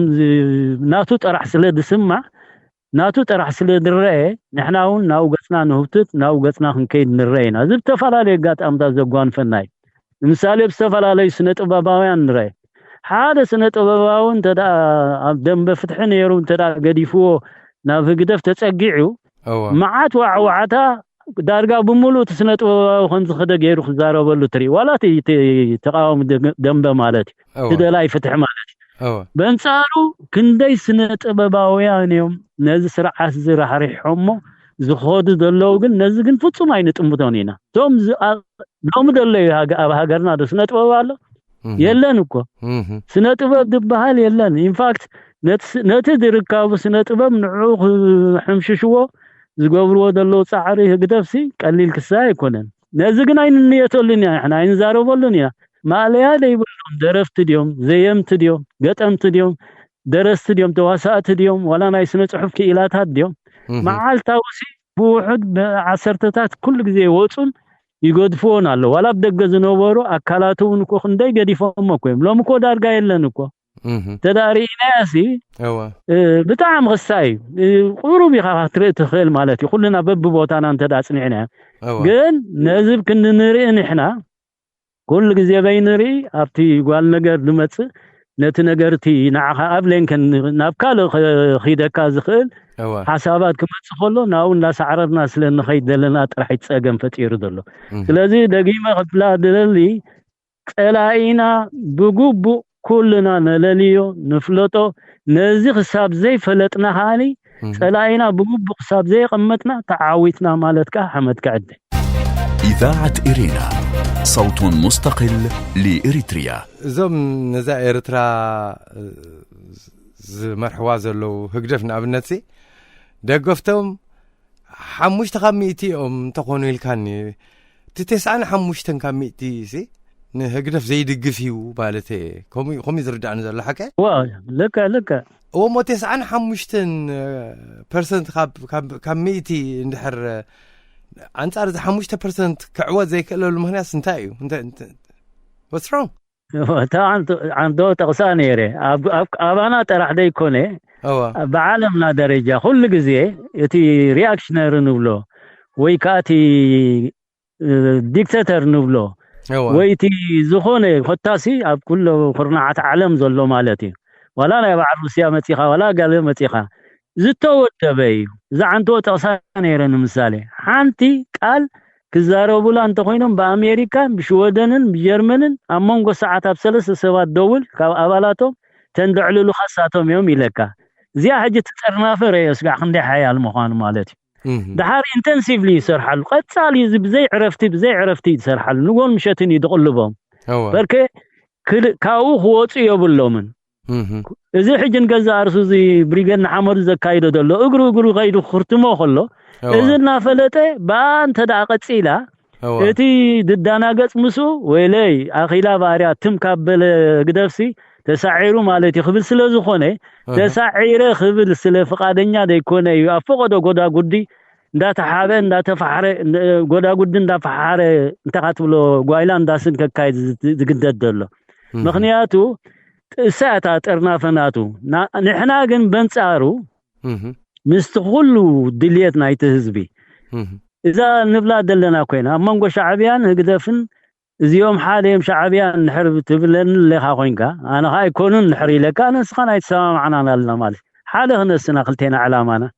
ناتو طرح سلادسمع ناتو طرح سلادرئ نحناون ناوغصنا نهبتت ناوغصنا خنكيد نرينا زب تفلالي قات امدا زغوان فناي مثالي بسفلالي سنه طباباوያን نري حاده سنه طباباون تدا دم بفتح نيرو تدا قديفو ناف قدف تصقيعو معات وعوعتا دارغا بمولو تسنه خنز خده غيرو خزاربلو تري ولا تقاوم دم مالتي تدلاي فتح مالتي بنصارو كندي سنه طباباوያን يوم نز سرعه زرح ريحمو زخود دلو ግን ነዚ ግን ፍጹም አይነጥምቶኒና ቶም ሎም ደለ ሀገርና ስነ ጥበብ አለ የለን እኮ ስነ ጥበብ ድባሃል የለን ኢንፋክት ነቲ ድርካቡ ስነ ጥበብ ንዑ ሕምሽሽዎ ዝገብርዎ ደሎ ጻዕሪ ህግደፍሲ ቀሊል ክሳ ይኮነን ነዚ ግን አይንየቶልን ያህና አይንዛረቦልን ያ ማለያ ደይብሎም ደረፍት ዲዮም ዘየምት ዲዮም ገጠምት ዲዮም درست اليوم تواسات اليوم ولا ناي سنه صحف كيلاتات ديوم معالتاوسي بوحد بعسرتات كل غزي وصون يغدفون الله ولا بدغ زنوبرو اكلاتون كو خندي غديفهم كويم لوم كو دارغا يلن كو تداري ناسي بتاعم غساي قرب يخاطر تخيل مالتي كلنا بب بوتانا انت داصنينا ግን نزب كننري نحنا كل غزي بينري ابتي قال ነገር ልመጽ نت نجرتي نعها قبلين كان نابكال خيدك زخل حسابات كما تخلو ناو الناس عرضنا سلن خيد لنا طرح يتصقم فطير دلو ስለዚህ دقيمه قبل دللي قلاينا بغوب كلنا نلليو نفلطو نزي حساب زي فلطنا حالي قلاينا بغوب حساب زي قمتنا تعاويتنا مالتك حمد كعد إذاعة إرينا صوت مستقل لإريتريا. زم نزا إريترا مرحوا زلو هجدفنا أبنتي دقفتهم حموش تقاميتي تقونوا الكاني تتسعنا حموشتن كاميتي سي هجدف زي دقفيو بالتي كومي زرد عن زل حكا لك ومو تسعنا حموشتن برسنت كاميتي ندحر أنت حموشتن برسنت كعوات زي كله المهناس انتايو انت what's wrong عنده تقصاني ري أبانا ترح دي كوني بعالمنا درجة كل جزء يتي رياكشنر نبلو ويكاتي ديكتاتور نبلو ويتي زخونة ختاسي أب كله قرنعة عالم زلو مالتي ولا لا يبع روسيا متيخة ولا قال متيخة زتو تبي إذا عنده تقصاني ري مثالي حانتي قال كزارو بولا أنت خوينهم بأمريكا بشودنن بجرمنن أمونغو ساعات بسلس سوات دول كأبالاتهم تندعلو له خاصاتهم يوم يلكا زي حاجة تترنافر يسقع خندي حياة المخان مالتي دحار انتنسيفلي سرحل قد سالي بزي عرفتي سرحل نقول مشاتني يدقلبهم بركي كاو خوص يبلومن إذا حجن جزء أرسوزي بريجن حمر زكايدو دلو أجرو غيرو خرطمو خلو إذا نافلته بان تدعقت سيلا إتي ددانا قص مسو ويلي أخيلا باريا تم كابل قدفسي تسعيرو مالتي خبل سلازو خونه تسعيره خبل سلا فقادنيا دي كونه يفقدو غدا غدي دا تحابه دا تفحره غدا غدن دا فحاره انتقاتبلو غايلان داسن كايد زغدد دلو مخنياتو ساعات ارنافناتو نحنا جن بنصارو مستغلو دليت نايت حزبي اذا نبلا دلنا كوينا منغو شعبيان هقدفن زيوم حاليم شعبيان نحرب تبلن اللي خاوينكا انا هاي كونن نحري لك انا سخنا يتسامع معنا لنا مالي حاله هنسنا قلتينا علامانا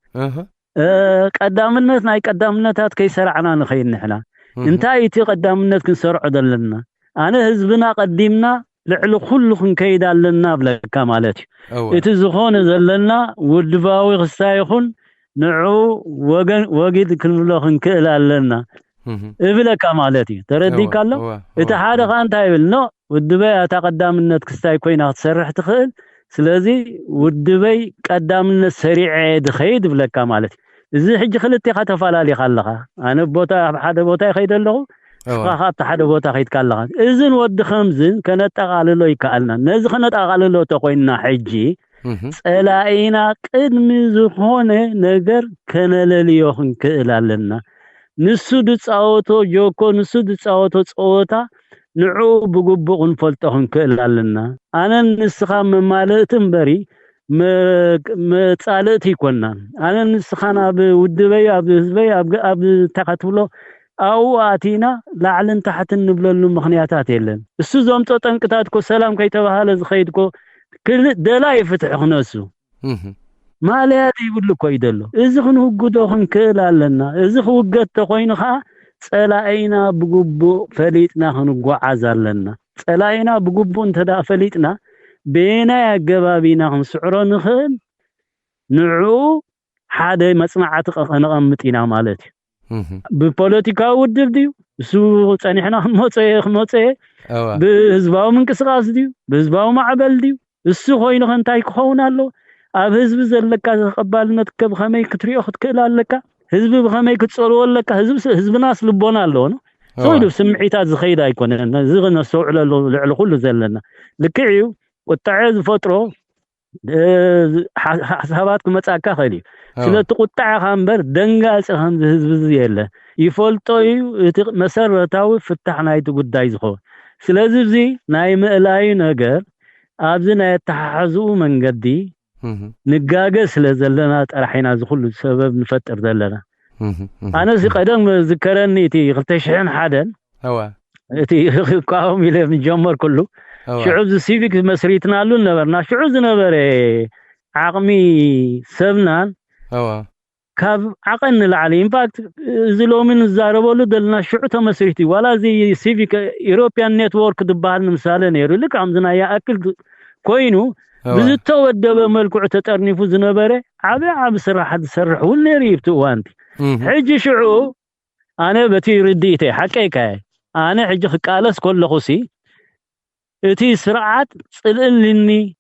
قدامنت ناي قدامنتات كيسرعنا نخيل نحنا انتاي تي قدامنت كنسرع دلنا انا حزبنا قديمنا لعلو كلكم كيدا لنا بلكا مالتي اتزخون زلنا ودباوي خسايخون نعو وقيد كلكم كيلا لنا ابلكا مالتي تردي كالو اتحاد خان تايبل نو ودبي تقدامنت كستاي كوينا تسرح تخيل سلازي ودبي قدامنت سريع دخيد بلكا مالتي زي حجي خلتي خطفالالي خلخا انا بوتا حدا بوتا يخيد له خاطر حدا بوتا خيد كالخا اذن ود خمزن كانت تقاللو يكالنا نز خنت تقاللو تقوينا حجي صلاينا قدم زخونه ነገር ከነለልዮ ክንክእላለና ንሱ ድጻወቶ ጆኮ ንሱ ድጻወቶ ጾታ ንዑ ብግቡእ ክንፈልጦ ክንክእላለና አነ ንስኻ መማለእትን በሪ መጻልእት ይኮና አነ ንስኻና ብውድበይ ኣብ ህዝበይ ኣብ ተኸትብሎ أو آتينا لعلن تحت النبلل مخنياتات يلن السوزوم تطنقتات كو سلام كي تبهال زخيد كو كل دلا يفتح خنسو ما لا يقول لك يدلو اذا خن وجدو خن كلالنا اذا وجد تخوينخا صلاينا بغبو فليطنا خن غعازالنا صلاينا بغبو انت دا فليطنا بينا يغبابينا خن سعرو نخل نعو حدا مصنعات نقمطينا مالتي ببوليتيكا ودب ديو سو صنيحنا موصي بهزباو منقسقاس ديو بهزباو معبل ديو السو خوينو انتاي كخونالو اب حزب زلكا تقبالنت كبخمي كتريو خدكلالكا حزب بخمي كتصلولكا حزب ناس لبونالو نو سويدو سمعيتات زخيدا يكون زغنا سوعلو لعل كل زلنا لكيو وتعز فترو حساباتكم مصاكا خلي ስለተቆጣع خامبر دنگاص خام حزب زيله يفولطو مسرتاوي فتحنايت ጉዳይ ዝخو ስለዚህ እዚ ናይ ምእላይ ነገር ኣብዚ ናይ ተሓሓዙ መንገዲ ንጋገ ስለዘለና ጠራሒና ዝኹሉ ሰበብ ንፈጥር ዘለና ኣነ እዚ ቀደም ዝከረኒ እቲ 2001 እቲ ቋም ኢለ ምጀመር ኩሉ ሽዑብ ሲቪክ መስሪትናሉ ነበርና ሽዑብ ዝነበረ عقمي سبنان كاب عقن العلي إنفاكت زلومن الزاربولو دلنا شعوتا مسريتي ولا زي سيفيك إيروبيان نيتورك دبال مثالا نيرو لك عمزنا يا أكل كوينو بزتو ودبا ملكو تترنفو زنبري عبي سرح سرح والنيري بتوانتي حجي شعو أنا بتي رديتي حكيكاي أنا حج خقالس كل خسي إتي سرعات صللني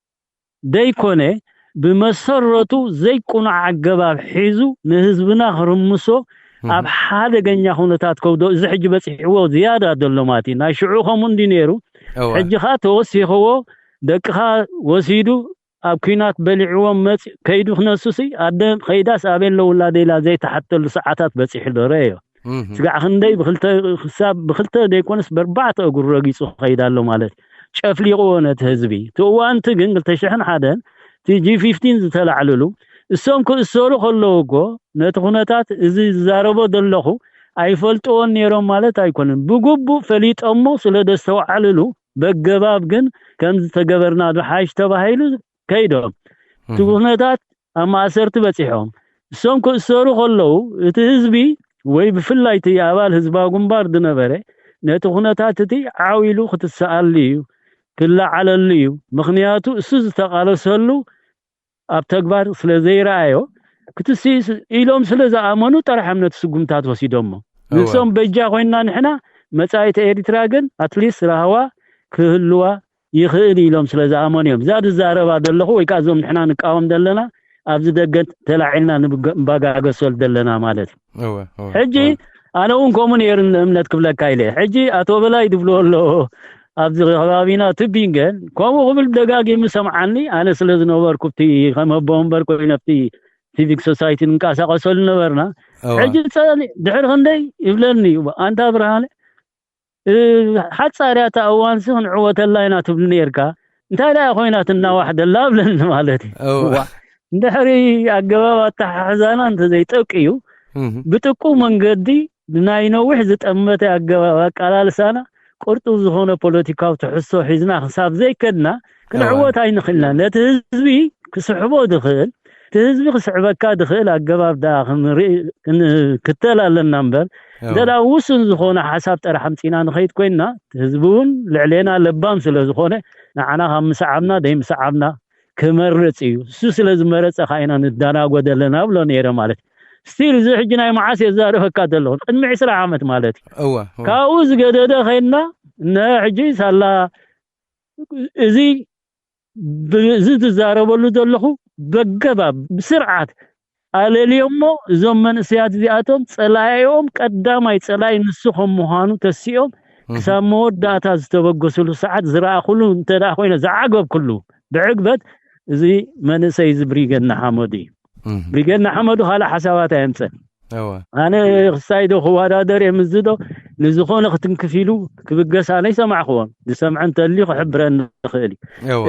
دايكونه بمسرته زي كنا عجباب حيزو نهزبنا خرمسو أب حدا جنيا خونتات كودو إذا حج بس هو زيادة دلوماتي ناشعوهم من دينيرو حج خات وسيخو دقها وسيدو أب كينات بلعوهم مت كيدو خنسوسي أدم خيداس أبين لو لا ديلا زي تحت الساعات بس يحضريه سقع خندي بخلته حساب بخلته ديكونس بربعة أقول رقيس خيدا له مالت شاف لي قونة هزبي تو أنت قلت تشحن حدا تيجي 15 زتلعللو السوم كل السورو خلوكو نتخونتات إذا زاربو دلخو أيفلتون نيرو مالت أيكونن بقبو فليت أمو سلدستو عللو بقباب جن كم تجبرنا بحاج تباهيلو كيدو تخونتات أما أسرت بتحهم السوم كل السورو خلو تهزبي ወይ ብፍላይ ቲ አባል ህዝባው ግንባር ድነበረ ነቲ ሁነታትቲ ዓዊሉ ክትሰአልዩ ክላዓለልዩ ምክንያቱ እሱ ዝተቃለሰሉ ኣብ ተግባር ስለ ዘይራአዮ ክትሲስ ኢሎም ስለ ዝኣመኑ ጠርሕ እምነት ስጉምታት ወሲዶሞ ንሶም በጃ ኮይና ንሕና መጻኢት ኤርትራ ግን አትሊስት ራህዋ ክህልዋ ይኽእል ኢሎም ስለ ዝኣመኑ እዮም ዛድ ዛረባ ደለኹ ወይ ካዞም ንሕና ንቃወም ደለና ኣብዚ ደገት ተላዒልና ንባጋገሰል ደለና ማለት ሕጂ ኣነ እውን ኮሙን የርን እምነት ክብለካ ኢለ ሕጂ ኣቶ በላይ ድብሎሎ ኣብዚ ከባቢና ትቢንገን ከምኡ ክብል ደጋጊሙ ሰምዓኒ ኣነ ስለ ዝነበርኩብቲ ከመቦንበር ኮይነፍቲ ሲቪክ ሶሳይቲ ንንቀሳቀሰሉ ነበርና ሕጂ ድሕሪ ክንደይ ይብለኒ ኣንታ ብርሃነ ሓፃርያታ እዋንሲ ክንዕወተላ ኢና ትብል ነርካ እንታይ ዳ ኮይናት እናዋሕደላ ብለኒ ማለት እዩ دحري أجواب التحزان أنت زي تقيو بتقو من قدي بناينو وحزت أمتي أجواب على لسانة قرطو زهونة بوليتيكا وتحسو حزنا حساب زي كدنا كل عوات هاي نخلنا لا تهزبي كسحبو دخل تهزبي كسحبكا دخل أجواب داخل كتلا للنمبر ده وصل زهونة حساب ترحمتينا نخيت كوينا تهزبون لعلينا لبام سلا زهونة نعنا هم مسعبنا دايم مسعبنا كمرت ايو سوسلز مرت خاينا نداناغو دلنا بلو نيره مالت ستيل زي حجنا معاس يزارو فكادلو قدم 10 عامت مالت كاوز قدده خينا نحجي سالا ازي زيت زاربلو دلخو بغباب بسرعه على اليوم زمن سياد ذاتهم صلايهم قداماي صلاي نسخهم مهانو تسيوم كسامو داتا زتبغسلو ساعات زرا كله انت دا خوينا زعقب كله بعقبت زي منسي زبريغنا حمودي بريغنا حمودو هلا حسابات انسان انا خسايدو خوادادر يمزدو نزخون ختنكفيلو كبقس انا يسمع خوان سمع انت اللي خبرن خالي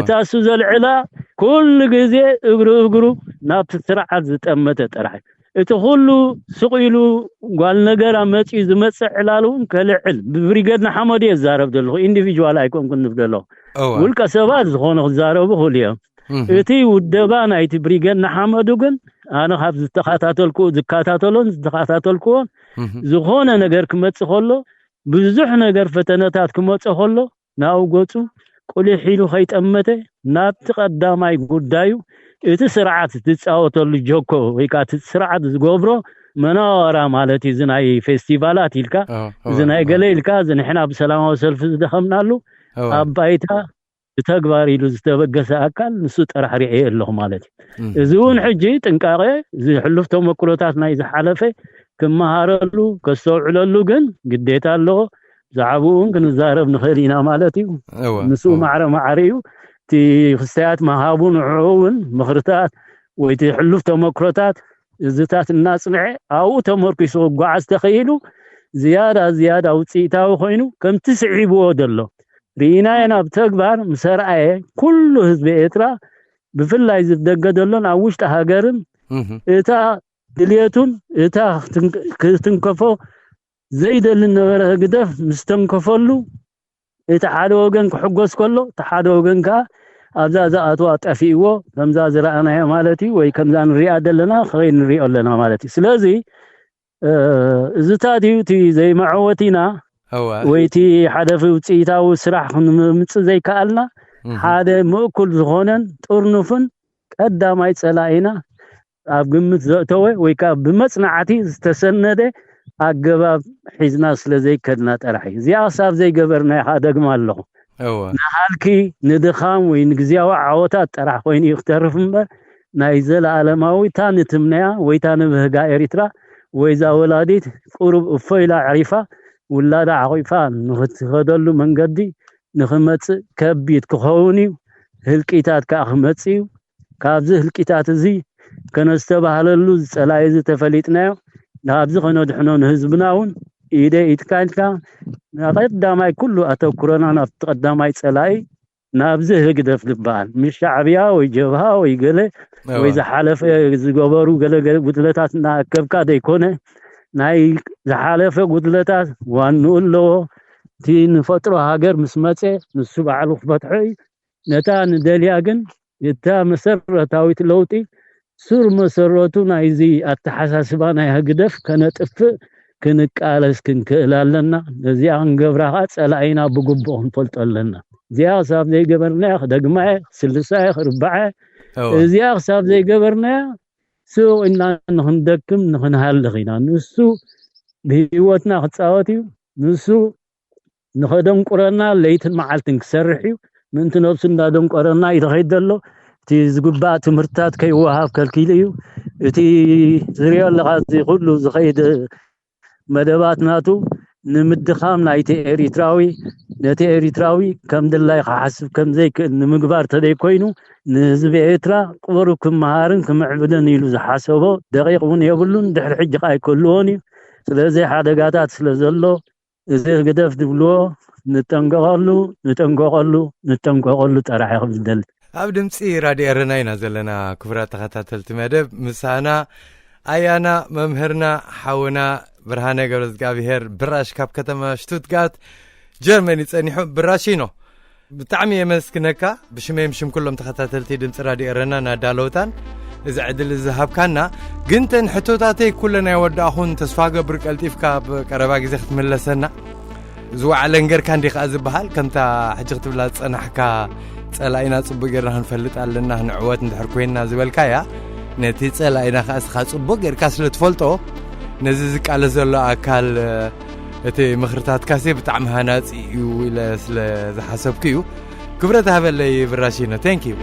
تاسو زلعلا كل غزي اغرو نابت سرعات زتمته طرح اتخلو سقيلو قال نجر امصي زمص علالون كلعل بريغنا حمودي يزارب دلو انديفيدوال ايكون كنفدلو ولك سبات زخون زاربو هوليا اتي ودبان ايت بريغنا حمدو كن انا خاب زتخاتاتلكو زكاتاتلون زتخاتاتلكو زخونه ነገር ክመጽ ሆሎ ብዙሕ ነገር ፈተነታት ክመጽ ሆሎ ናው ጎጹ ቁሊ ሒሉ ኸይጠመተ ናብ ተቀዳማይ ጉዳዩ እቲ ስርዓት ትጻወተሉ ጆኮ ወይካ ስርዓት ዝገብሮ መናወራ ማለት ይዝናይ ፌስቲቫላት ይልካ ዝናይ ገለይልካ ዝንሕና በሰላማዊ ሰልፍ ዝደኸምናሉ አባይታ ተግባር ይሉ ዝተበገሰ አካል ንሱ ጠራህ ሪዒ ኣለኹ ማለት እዙን ሕጂ ጥንቃቄ ዝሕልፍ ተመክሮታት ናይ ዝሓለፈ ክመሃረሉ ከስተውዕለሉ ግን ግዴታ ኣለዎ ዛዕቡን ክንዛረብ ንኽእል ኢና ማለት እዩ ንሱ ማዕረማዕሪዩ ቲ ክስተያት መሃቡን ዕውን ምኽርታት ወይ ቲ ሕልፍ ተመክሮታት እዝታት እናጽንዐ ኣው ተመርኪሱ ጓዓዝ ተኸይሉ ዝያዳ ውፅኢታዊ ኮይኑ ከም ትስዒብዎ ደሎ ريناينا بتكبر مسرعه كل حزب ኤርትራ بفلاي زدغدلون اوشت هاجرن اتا دليتون اتا كتنكفو زيدل النبره قدف مستنكفلو اتا حدا وغن كحغس كله تحدا وغن كا ابزازا اتوا طفيو كمزا زرانا مالتي وي كمزا نريا دلنا خير نريا لنا مالتي سلازي زتاديوتي زي معوتينا ويتي حدا في وصيتاو سراح مص زي كالنا حدا ماكل زغونن طرنفن قداماي صلاينا اب ግምት ዘተወ ወይ ካ በመጽናዓቲ ዝተሰነደ ኣገባብ ሒዝና ስለዘይ ከድና ጠራሒ እዚኣ ሳብ ዘይገበርና ኢኻ ደግማ ኣለኹ ንሃልኪ ንድኻም ወይ ንግዚያዊ ዓወታት ጥራሕ ኮይኑ ይኽተርፍ እምበር ናይ ዘለኣለማዊታ ንትምነያ ወይታ ንብህጋ ኤሪትራ ወይዛ ወላዲት ቁሩብ እፎይላ ዕሪፋ ውላዳ ዓቂፋ ንኽትኸደሉ መንገዲ ንኽመፅእ ከቢድ ክኸውን እዩ ህልቂታት ከዓ ክመፅእ እዩ ካብዚ ህልቂታት እዚ ከነስተባህለሉ ዝፀላኢ ዝተፈሊጥናዮ ናብዚ ኸነድሕኖ ንህዝብና እውን ኢደ ኢትካልካ ቀዳማይ ኩሉ ኣተኩረና ናብቲ ቀዳማይ ፀላኢ ናብዚ ህግደፍ ዝበሃል ምስ ሻዕብያ ወይ ጀብሃ ወይ ገለ ወይ ዝሓለፈ ዝገበሩ ገለ ጉድለታት እናኣከብካ ዘይኮነ ናይ ዝሓለፈ ጉድለታት ዋንኡ ኣለዎ እቲ ንፈጥሮ ሃገር ምስ መፀ ንሱ ባዕሉ ክፈትሖ እዩ ነታ ንደልያ ግን እታ መሰረታዊት ለውጢ ሱር መሰረቱ ናይዚ ኣተሓሳስባ ናይ ህግደፍ ከነጥፍእ ክንቃለስ ክንክእል ኣለና ነዚኣ ክንገብራኻ ፀላኢና ብግቡእ ክንፈልጦ ኣለና እዚኣ ክሳብ ዘይገበርናያ ክደግማየ ክስልሳየ ክርባዐ እዚኣ ክሳብ ዘይገበርናያ ሱቕ ኢና ንኽንደክም ንኽንሃልኽ ኢና ንሱ ብሂወትና ክፃወት እዩ ንሱ ንኸደንቁረና ለይትን መዓልትን ክሰርሕ እዩ ምንቲ ነብሱ እንዳደንቆረና ይተኸይድ ዘሎ እቲ ዝግባእ ትምህርትታት ከይወሃብ ከልኪሉ እዩ እቲ ዝርዮ ኣለኻ እዚ ኩሉ ዝኸይድ መደባት ናቱ ንምድኻም ናይቲ ኤሪትራዊ ነቲ ኤሪትራዊ ከም ድላይ ክሓስብ ከም ዘይክእል ንምግባር ተደይ ኮይኑ ንህዝቢ ኤርትራ ቁሩብ ክመሃርን ክምዕብልን ኢሉ ዝሓሰቦ ደቂቕ እውን የብሉን ድሕሪ ሕጂ ኸ ኣይከልዎን እዩ ስለዚ ሓደጋታት ስለ ዘሎ እዚ ግደፍ ድብልዎ ንጠንቀቐሉ ጥራሕ ኢኹም ዝደሊ ኣብ ድምፂ ራድዮ ኤረና ኢና ዘለና ክቡራት ተኸታተልቲ መደብ ምሳና ኣያና መምህርና ሓውና ብርሃነ ገብረ እግዚአብሔር ብራሽ ካብ ከተማ ሽቱትጋርት ጀርመኒ ጸኒሑ ብራሽኖ ብጣዕሚ የመስክነካ ብሽመይም ሽም ኩሎም ተኸታተልቲ ድምፂ ራድዮ ኤረና ናዳለውታን እዚ ዕድል ዝሃብካና ግን ተን ሕቶታተይ ኩለና ይወዳኹን ተስፋ ገብር ቀልጢፍካ ብቀረባ ግዜ ክትመለሰና ዝዋዕለን ጌርካ እንዲኻ ዝበሃል ከምታ ሕጂ ክትብላ ፀናሕካ ፀላኢና ጽቡቕ ጌርና ክንፈልጥ ኣለና ንዕወት እንድሕር ኮይንና ዝበልካያ ነቲ ፀላኢና ኸ እስኻ ጽቡቕ ጌርካ ስለ ትፈልጦ ነዚ ዝቃለ ዘሎ ኣካል እቲ ምኽርታት ካሴ ብጣዕሚ ሃናፂ እዩ ኢለ ስለ ዝሓሰብክ እዩ ክብረት ሃበለይ ብራሽኖ ቴንክ ዩ